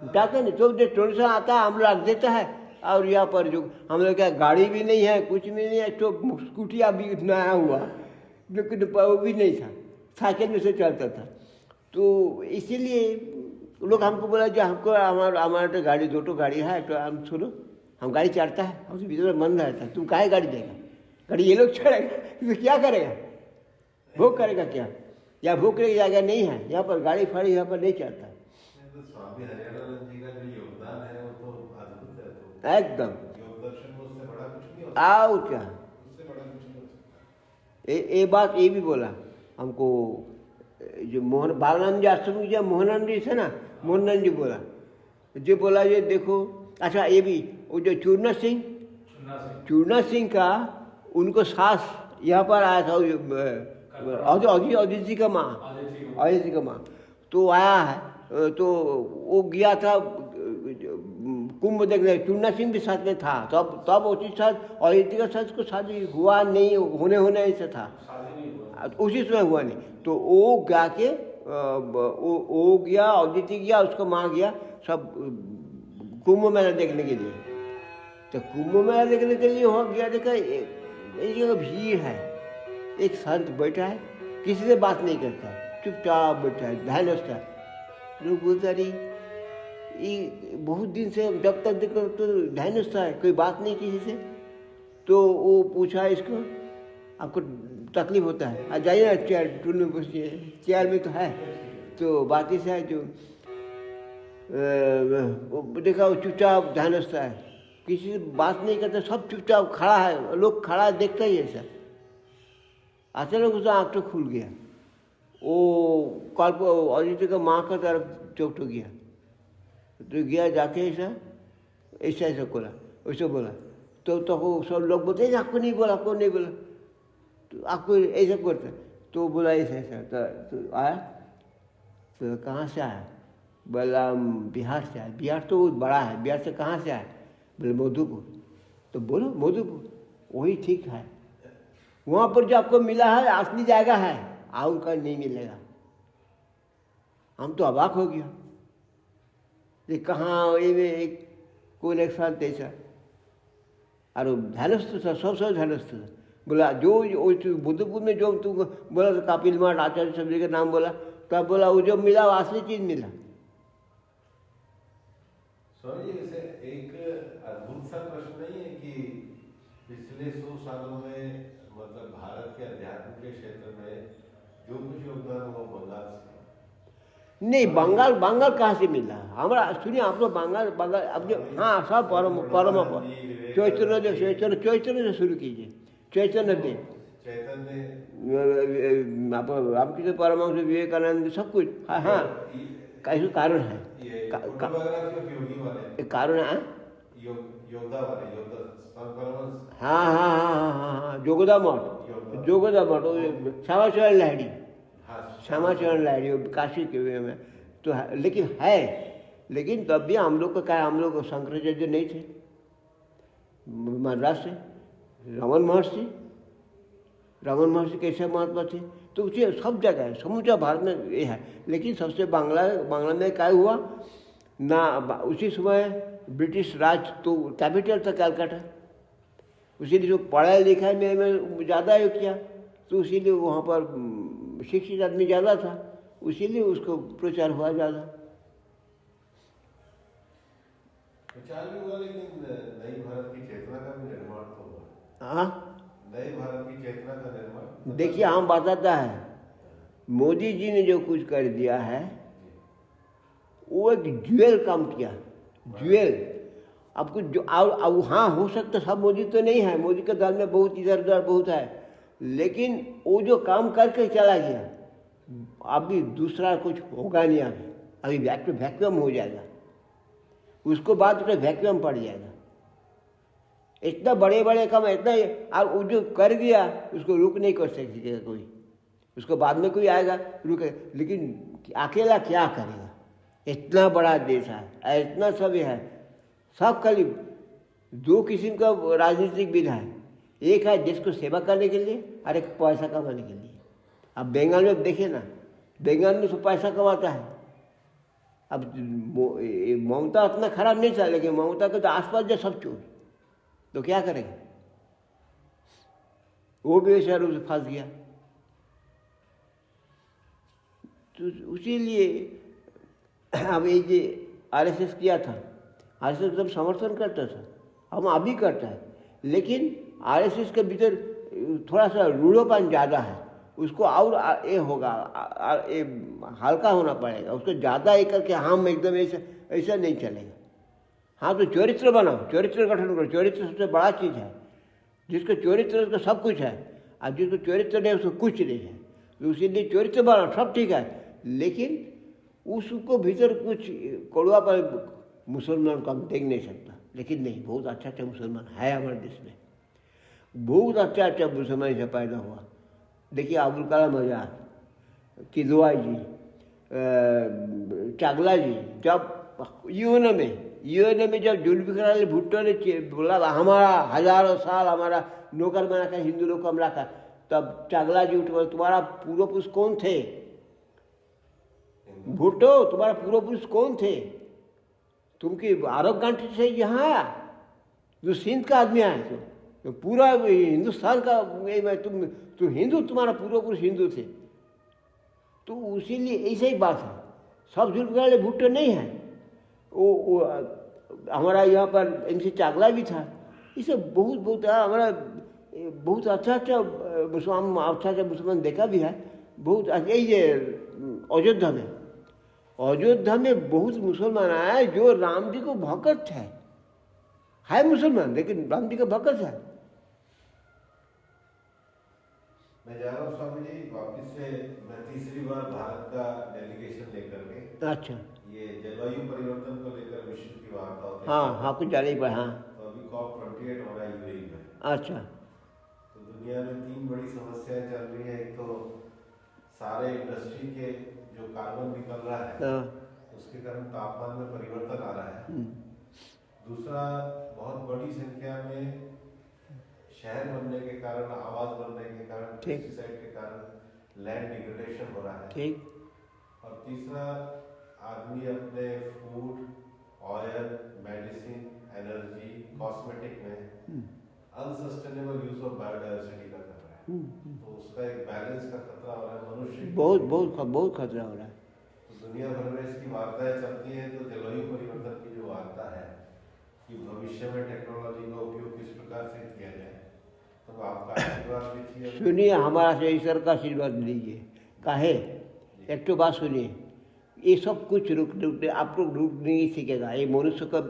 उठाता नहीं, तो डोनेशन आता है हम लोग रख देता है। और यहाँ पर जो हम लोग क्या गाड़ी भी नहीं है, कुछ भी नहीं है, तो स्कूटी अभी इतना आया हुआ, लेकिन वो भी नहीं था, साइकिल में से चलता था। तो इसीलिए लोग हमको बोला जो हमको हमारा तो गाड़ी, 2 गाड़ी है, तो हम सुनो, हम गाड़ी चढ़ता है, हमसे भीतर में मन रहता है, तुम काहे गाड़ी देगा, गाड़ी ये लोग चढ़ेगा तो क्या करेगा, भोग करेगा क्या, या भोग करने की जगह नहीं है यहाँ पर, गाड़ी फाड़ी यहाँ पर नहीं चलता। तो स्वामी हरियाणा जी का जो योगदान है वो तो अद्भुत है। तो एकदम योग दर्शन में उससे बड़ा कुछ नहीं होता, आओ क्या, उससे बड़ा कुछ नहीं हो सकता। ये बात ये भी बोला हमको, जो मोहन बालानंद जी आश्रम की जो मोहनानंद जी थे ना, मोहनानंद जी बोला, जो बोला ये देखो, अच्छा ये भी वो जो चूर्णा सिंह का उनको सास यहाँ पर आया था, अजीत जी का माँ तो आया है, तो वो गया था कुंभ देखने, चूर्णा सिंह भी साथ में था, तब उसी साथ अजीत जी का साथ को शादी हुआ नहीं, होने ऐसा था, उसी समय हुआ नहीं। तो वो गा के वो गया, अदिति गया, उसका माँ गया, सब कुंभ मेला देखने के लिए। तो कुंभ मेला देखने के लिए हो गया, देखा एक जगह भीड़ है, एक संत बैठा है, किसी से बात नहीं करता है, चुपचाप बैठा है, ध्यानस्थ है। लोग बोलते अरे ये बहुत दिन से जब तक देखो तो ध्यानस्थ है, कोई बात नहीं किसी से। तो वो पूछा इसको, आपको तकलीफ होता है, आ जाइए ना चेयर, टूल में बसिए, चेयर में तो है, तो बाकी से है जो देखा वो चुपचाप ध्यानस्थ है, किसी से बात नहीं करता, सब चुपचाप खड़ा है, लोग खड़ा देखता ही ऐसा। अचानक उसका आँख तो खुल गया, वो कल्प अदिति का माँ का तरफ चौक तो गया, तो गया जाके ऐसा बोला, वैसे बोला, तो वो सब लोग बोलते हैं आपको नहीं बोला, आपको नहीं बोला, तो आपको ऐसा करता, तो बोला ऐसा तो आया, तो कहाँ से आया, बोला बिहार से आया। बिहार तो बहुत बड़ा है, बिहार से कहाँ से आया, बोले मधुपुर। तो बोलो मधुपुर, वही ठीक है, वहाँ पर जो आपको मिला है असली जगह है, और का नहीं मिलेगा। हम तो अबाक हो गया, ये कहाँ ये एक कौन एक साथ ऐसा, और ध्यानस्थ था, सब ध्यानस्थ था। बोला जो बुद्धपुर में जो तू बोला तो कपिल मठ आचार्य सब जगह नाम बोला, तब बोला वो जो मिला वो असली चीज मिला। स्वामी जी वैसे एक अद्भुत सा प्रश्न नहीं है कि पिछले 100 सालों में मतलब भारत के अध्यात्म के क्षेत्र में जो कुछ योगदान हुआ बंगाल से नहीं, बंगाल कहाँ से मिला हमारा, सुनिए आप लोग बंगाल अब जो, हाँ सब परम चैतन्य से शुरू कीजिए, चैतन्य देव, रामकृष्ण परमहंस, विवेकानंद, सब कुछ, हाँ कैसे कारण है, कारण है, हाँ जोगदा मठ, श्यामाचरण लाहिड़ी काशी के में तो है, लेकिन तब भी हम लोग का क्या, हम लोग शंकराचार्य नहीं थे, मद्रास से रमन महर्षि कैसे महात्मा थे, तो उसे सब जगह है, समूचा भारत में ये है। लेकिन सबसे बांग्ला में क्या हुआ ना, उसी समय ब्रिटिश राज तो कैपिटल था कलकत्ता, उसीलिए जो पढ़ाई लिखाई में ज़्यादा है किया, तो इसीलिए वहाँ पर शिक्षित आदमी ज़्यादा था, इसीलिए उसको प्रचार हुआ ज़्यादा। प्रचार भी हुआ, लेकिन नई भारत की चेतना का भी निर्माण तो हुआ। हाँ, नई भारत की चेतना का निर्माण, देखिए हम बताता है, मोदी जी ने जो कुछ कर दिया है वो एक ज्वेल काम किया, ज्वेल। आपको जो अब हाँ हो सकता सब मोदी तो नहीं है, मोदी के दल में बहुत इधर उधर बहुत है, लेकिन वो जो काम करके चला गया, अभी दूसरा कुछ होगा नहीं, अभी वैक्यूम हो जाएगा, उसको बाद वैक्यूम पड़ जाएगा। इतना बड़े बड़े काम इतना, और वो जो कर दिया उसको रुक नहीं कर सकेगा कोई, उसको बाद में कोई आएगा रुके, लेकिन अकेला क्या करेगा? इतना बड़ा देश है, इतना सब है, सब खाली दो किस्म का राजनीतिक विधा है, एक है देश को सेवा करने के लिए और एक पैसा कमाने के लिए। अब बंगाल में देखिए ना, बंगाल में तो पैसा कमाता है। अब ममता इतना खराब नहीं था, लेकिन ममता के तो आसपास जो सब चोर, तो क्या करेगा? वो भी ऐसा रूप से फंस गया। तो उसीलिए अब ये जो आरएसएस किया था, आरएसएस एकदम समर्थन करता था, हम अभी करता है, लेकिन आरएसएस के भीतर थोड़ा सा रूढ़ोपन ज़्यादा है, उसको और ये होगा, ये हल्का होना पड़ेगा, उसको ज़्यादा ये करके हम एकदम ऐसा ऐसा नहीं चलेगा। हाँ, तो चरित्र बनाओ, चरित्र गठन करो, चरित्र सबसे बड़ा चीज़ है। जिसको चरित्र है उसको सब कुछ है, और जिसको चरित्र नहीं उसको कुछ नहीं है। तो इसीलिए चरित्र बनाओ, सब ठीक है, लेकिन उसको भीतर कुछ कड़वा पर मुसलमान को हम देख नहीं सकता। लेकिन नहीं, बहुत अच्छा अच्छा मुसलमान है हमारे देश में, बहुत अच्छा अच्छा मुसलमान से पैदा हुआ। देखिए अब्दुल कलाम आज़ाद, किदवाई जी, चागला जी, जब यूएन में जब जुल्फ़िकार अली भुट्टो ने बोला हमारा हजारों साल हमारा नौकर बना कर हिंदू लोग को हम रखा, तब चागला जी उठ बोले तुम्हारा पूर्व पुरुष कौन थे? भुट्टो, तुम्हारा पूर्व पुरुष कौन थे? तुम की अरब कंट्री से यहाँ आया, जो सिंध का आदमी आया, तो पूरा हिंदुस्तान का तुम हिंदू, तुम्हारा पूर्व पुरुष हिंदू थे। तो इसीलिए ऐसा ही बात है, सब जुल्फ़िकार अली भुट्टो नहीं है। वो हमारा यहाँ पर MC चागला भी था। इसे बहुत बहुत हमारा बहुत अच्छा अच्छा मुसलमान देखा भी है, बहुत यही अयोध्या में बहुत मुसलमान आए जो राम जी को भक्त है मुसलमान, लेकिन राम जी का भक्त है। मैं जा रहा हूँ स्वामी जी वापिस से, मैं तीसरी बार भारत का डेलीगेशन लेकर के। अच्छा, ये जलवायु परिवर्तन को लेकर विश्व की वार्ता होती है। हाँ कुछ जाने ही पड़ा। हाँ, तो अभी COP28 हो रहा है यूएई में। अच्छा, तो दुनिया में 3 बड़ी समस्याएं चल रही है। एक तो सारे इंडस्ट्री के जो कार्बन निकल रहा है, उसके कारण तापमान में परिवर्तन आ रहा है। दूसरा, बहुत बड़ी संख्या में शहर बनने के कारण, आवास बनने के कारण, पेस्टिसाइड के कारण लैंड डिग्रेडेशन हो रहा है। ठीक। और तीसरा, आदमी अपने food, oil, medicine, energy, cosmetic में अनसस्टेनेबल यूज ऑफ बायोडाइवर्सिटी का कर रहा है। तो उसका एक बैलेंस का खतरा हो रहा है मनुष्य, बहुत खतरा हो रहा है। तो दुनिया भर में इसकी वार्ताएं चलती हैं। तो जलवायु परिवर्तन की जो वार्ता है कि भविष्य में टेक्नोलॉजी का उपयोग किस प्रकार से किया जाए, तो आपका आशीर्वाद लीजिए। सुनिए, हमारा से ईश्वर का आशीर्वाद लीजिए। काहे, एक तो बात सुनिए, ये सब कुछ रुक आप लोग रुक नहीं सीखेगा, ये मनुष्य का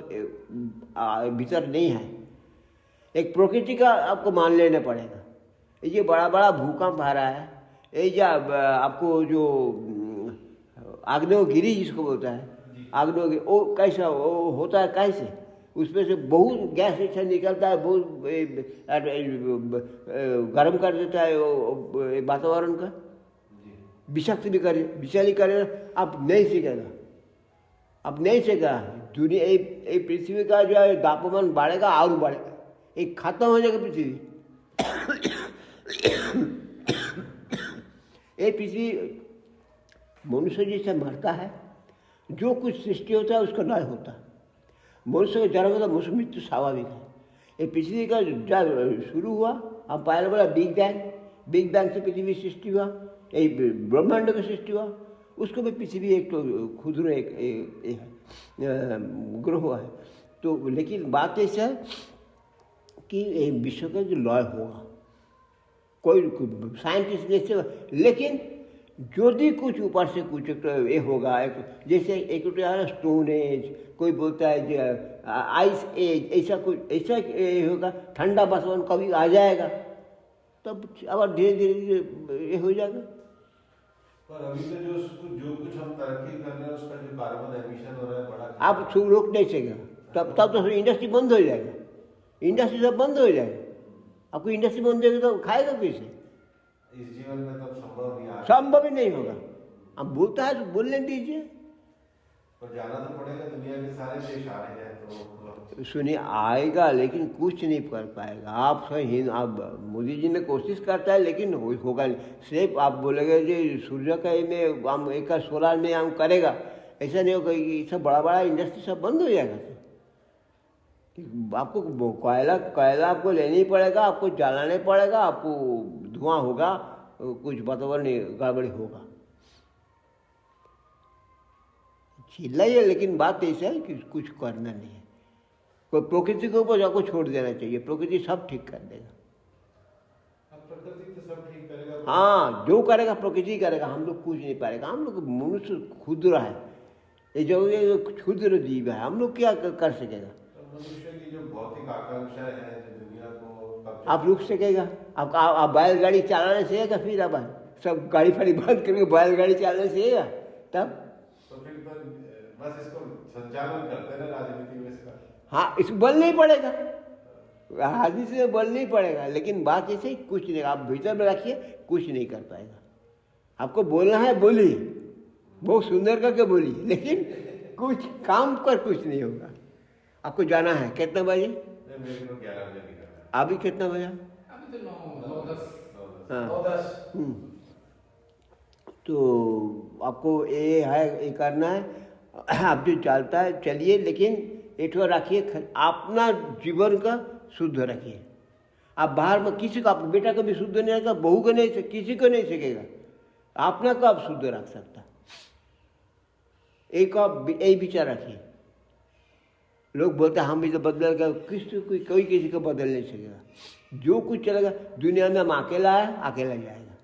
भीतर नहीं है। एक प्रकृति का आपको मान लेना पड़ेगा। ये बड़ा बड़ा भूकंप आ रहा है, ये जो आपको जो आग्नेयगिरी जिसको बोलता है, आग्नेयगिरी वो कैसा वो होता है, कैसे उसमें से बहुत गैस ऐसा निकलता है, बहुत गर्म कर देता है वो वातावरण का, विषाक्त भी करे, विषाली करे। आप नहीं सीखेगा, अब नहीं सीखेगा। दुनिया ये पृथ्वी का जो है तापमान बढ़ेगा और बढ़ेगा, एक खत्म हो जाएगा पृथ्वी। ये पृथ्वी मनुष्य जैसे मरता है, जो कुछ सृष्टि होता है उसका लय होता है। मनुष्य का जन्म होता है, मनुष्य मृत्यु स्वाभाविक है। ये पृथ्वी का जब शुरू हुआ, हम पहले बोला बिग बैंग से पृथ्वी सृष्टि हुआ, एक ब्रह्मांड का सृष्टि हुआ, उसको भी पृथ्वी एक तो क्षुद्र एक ग्रह है। तो लेकिन बात ऐसा है कि विश्व का जो लय होगा, कोई साइंटिस्ट नहीं, लेकिन यदि कुछ ऊपर से कुछ ये होगा, जैसे एक स्टोन एज, कोई बोलता है जो आइस एज, ऐसा कुछ ऐसा होगा, ठंडा वातावरण कभी आ जाएगा, तब अब धीरे धीरे ये हो जाएगा। पर अभी तो जो कुछ हम तरक्की कर रहे हैं, उसका जो कार्बन एमिशन हो रहा है बड़ा, आप रोक नहीं सकेगा, तब तो इंडस्ट्री बंद हो जाएगा। इंडस्ट्री सब बंद हो जाए। आपको इंडस्ट्री बंद होगी तो खाएगा कैसे? इस जीवन में तो संभव नहीं आ संभव ही नहीं होगा। अब बोलता है तो बोलने दीजिए। पर जाना तो पड़ेगा, दुनिया के सारे देश आ रहे हैं तो सुनिए, आएगा लेकिन कुछ नहीं कर पाएगा। आप सही, आप मोदी जी ने कोशिश करता है लेकिन होगा नहीं। सिर्फ आप बोलेंगे जी सूर्य का में हम एक सोलर में हम करेगा, ऐसा नहीं होगा। ये सब बड़ा बड़ा इंडस्ट्री सब बंद हो जाएगा। आपको कोयला आपको लेना ही पड़ेगा, आपको जलाना पड़ेगा, आपको धुआं होगा, कुछ वातावरण गड़बड़ी होगा। चिल्लाइए लेकिन बात ऐसा है कि कुछ करना नहीं है। कोई प्रकृति के ऊपर आपको छोड़ देना चाहिए, प्रकृति सब ठीक कर देगा। प्रकृति तो सब ठीक करेगा। हाँ, जो करेगा प्रकृति करेगा, हम लोग कुछ नहीं पाएगा। हम लोग मनुष्य क्षुद्र है, ये क्षुद्र जीव है, हम लोग क्या कर सकेगा? मनुष्य की जो भौतिक आकांक्षा है जो दुनिया को आप रुक सकेगा? आप बैलगाड़ी चलाने सीखेगा? फिर अब सब गाड़ी फाड़ी बंद करके बैलगाड़ी चलाने सीखेगा तब? तो फिर तो बस इसको संचालन करते हैं राजनीति में इसका। हाँ, इसको बल नहीं पड़ेगा, राजनीति में बल नहीं पड़ेगा। लेकिन बात ऐसे ही कुछ नहीं, आप भीतर में रखिए, कुछ नहीं कर पाएगा। आपको बोलना है बोलिए, बहुत सुंदर करके बोलिए, लेकिन कुछ काम कर कुछ नहीं होगा। आपको जाना है कितने बजे? मेरे को 11 बजे निकलना है। अभी कितना बजा? अभी तो 9-10। हाँ। 9-10। तो आपको ये है, ये करना है। आप जो चलता है चलिए, लेकिन एक रखिए, अपना जीवन का शुद्ध रखिए। आप बाहर में किसी को, आपके बेटा को भी शुद्ध नहीं रखेगा, बहू को नहीं, किसी को नहीं सकेगा। अपना को आप शुद्ध रख सकता। एक आप यही विचार रखिए। लोग बोलते हैं हम भी तो बदल गए, कोई किसी को बदल नहीं सकेगा। जो कुछ चलेगा दुनिया में, हम अकेला है, अकेला जाएगा।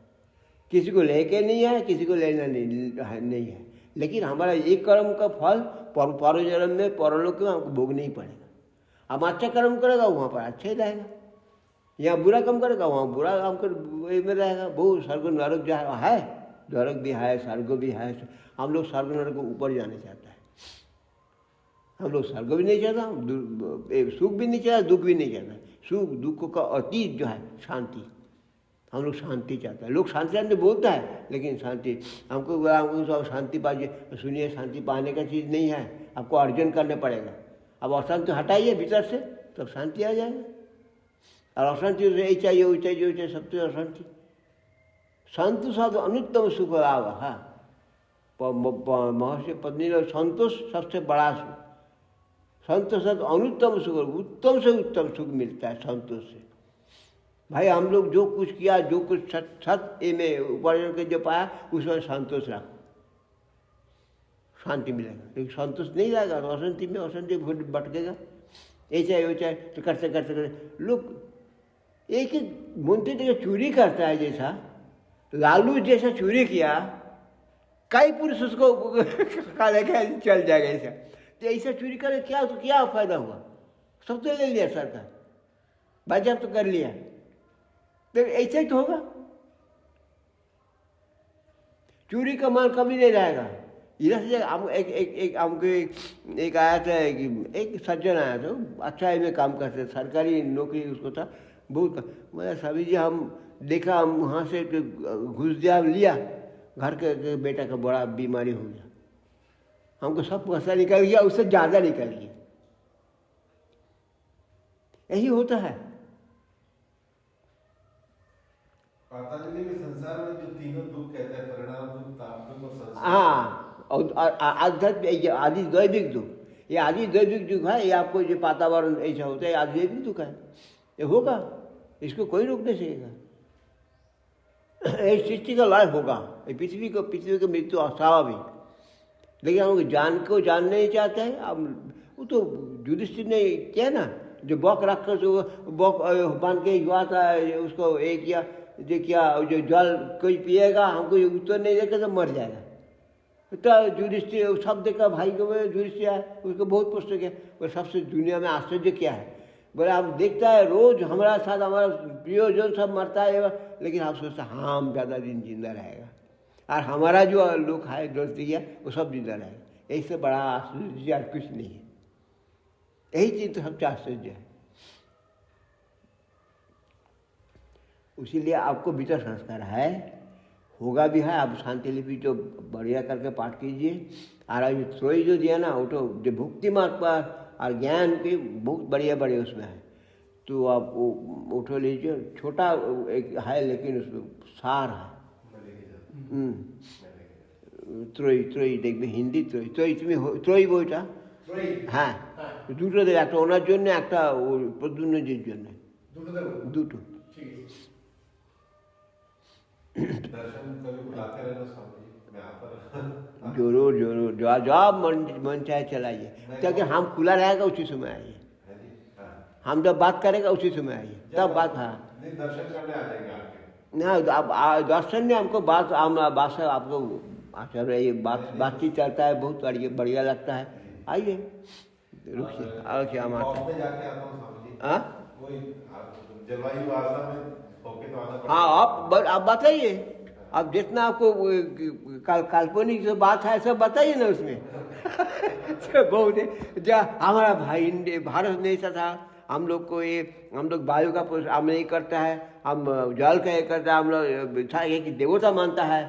किसी को लेके नहीं है, किसी को लेना नहीं है। लेकिन हमारा एक कर्म का फल पर जन्म में, परलोक में हमको भोगना ही पड़ेगा। हम अच्छा कर्म करेगा वहाँ पर अच्छा ही रहेगा, यहाँ बुरा काम करेगा वहाँ बुरा काम कर में रहेगा। बहुत स्वर्ग नरक जो है, नरक भी है, स्वर्ग भी है। हम लोग स्वर्ग नरक को ऊपर जाना चाहता है। हम लोग स्वर्ग भी नहीं चाहता, सुख भी नहीं चाहता, दुख भी नहीं चाहता। सुख दुख का अतीत जो है शांति, हम लोग शांति चाहते हैं। लोग शांति शांति बोलता है, लेकिन शांति हमको सब शांति पाइए। सुनिए, शांति पाने का चीज़ नहीं है, आपको अर्जन करने पड़ेगा। अब अशांति हटाइए भीतर से, तब शांति आ जाएगा। और अशांति यही चाहिए, वो चाहिए, वो चाहिए, सब तो अशांति। संतोष साधु अनुत्तम सुख लाभ। हाँ, महर्षि पत्नी ने संतोष सबसे बड़ा सुख, संतोष अनुत्तम सुख, उत्तम से उत्तम सुख मिलता है संतोष से। भाई हम लोग जो कुछ किया, जो कुछ सत में उपार्जन के जो पाया, उसमें संतोष रखो, शांति मिलेगा। लेकिन संतोष नहीं रहेगा तो अशांति में अशांति भटकेगा। ये चाहे वो चाहे, तो करते करते करते लोग एक मंत्री देखिए चोरी करता है, जैसा लालू जैसा चोरी किया, कई पुरुष उसको काले चल जाएगा। ऐसा तो ऐसा चोरी करे क्या, तो क्या फायदा हुआ? सब तो ले लिया सरकार, बाजार तो कर लिया, तो ऐसा ही तो होगा। चोरी का माल कभी नहीं रहेगा। इधर से एक आया था, एक सज्जन आया था, अच्छा में काम करते, सरकारी नौकरी उसको था बहुत। मतलब सभी जी हम देखा, हम वहाँ से घुस दिया, लिया, घर के बेटा का बड़ा बीमारी हो गया, हमको सब पैसा निकल गया, उससे ज़्यादा निकल गया। यही होता है। पातंजलि के संसार में जो तीनों दुख कहते हैं, परिणाम दुख, ताप दुख और संसार। हाँ, और आदि दैविक दुख, ये आदि दैविक दुख है। ये आपको जो वातावरण ऐसा होता है, आदि दैविक दुख है, ये होगा, इसको कोई रोक नहीं सकेगा। इस सृष्टि का लय होगा, ये पृथ्वी की मृत्यु अस्वाभाविक। लेकिन हम जान नहीं चाहते हैं। अब वो तो युधिष्ठिर ने किया ना, जो बक रख कर जो बक बांध के हुआ था, उसको एक किया, जो क्या, जो जल कोई पिएगा हमको उत्तर नहीं देगा तो मर जाएगा। तो युधिष्ठिर सब देखा, भाई को युधिष्ठिर है, उसको बहुत प्रश्न किया, और सबसे दुनिया में आश्चर्य क्या है? बोले हम देखता है रोज हमारा साथ हमारा प्रियजन सब मरता है, लेकिन आप सोचते हम ज़्यादा दिन जिंदा रहेगा, और हमारा जो लोग है दोस्ती किया वो सब जिंदा रहेगा। इससे बड़ा आश्चर्य कुछ नहीं है। यही चीज़ तो सबसे आश्चर्य है। इसीलिए आपको भीतर संस्कार है, होगा भी है। आप शांति लिपि तो बढ़िया करके पाठ कीजिए। और अभी त्रोई जो दिया ना, वो तो जो भक्ति मार्ग पर और ज्ञान की बहुत बढ़िया बढ़िया उसमें है। तो आप वो उठो लीजिए, छोटा एक है लेकिन उसमें सार है। मैं लेके जाता हूँ, मैं लेके त्रोई त्रोई देखबे हिंदी त्रोई त्रोई তুমি ত্রয়ী বইটা जाता हूँ। হ্যাঁ দুটো দেবে, একটা ওনার জন্য একটা প্রদ্যুম্নজির জন্য, দুটো देवो। দুটো। ठीक है। दर्शन कभी बुलाते रहना स्वामी जी, मैं आता रहूँ। जरूर जरूर, जब मन चाहे चलाइए, ताकि हम खुला रहेगा उसी समय आइए, है जी, हाँ। हम जब बात करेगा उसी समय आइए, तब बात। हाँ नहीं, दर्शन करने आ जाएंगे आपके। ना, अब दर्शन में हमको बात बात से आपको चल रही है, बातचीत चलता है, बहुत बढ़िया बढ़िया लगता है। आइए रुकिए, और क्या हम ऑफ आते में जाके आता हूँ स्वामी जी। हाँ वही जलवायु आसना में होके तो आना पड़ेगा। हाँ, आप बताइए, अब जितना आपको काल्पनिक जो बात है सब बताइए ना उसमें। बहुत है। जब हमारा भाई भारत नहीं था, हम लोग को ये, हम लोग वायु का हम नहीं करता है, हम जल का ये करता है, हम लोग कि देवता मानता है,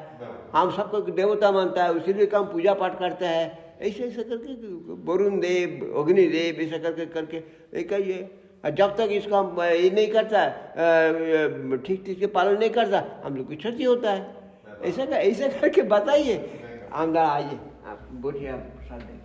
हम सबको देवता मानता है, उसीलिए हम पूजा पाठ करते हैं। ऐसे ऐसे करके वरुण देव, अग्निदेव, ऐसा करके करके एक ही है। जब तक इसको हम ये नहीं करता, ठीक ठीक से पालन नहीं करता, हम लोग की क्षति होता है। ऐसा करके बताइए, अंदर आइए, आप बोलिए, आप साथ दें।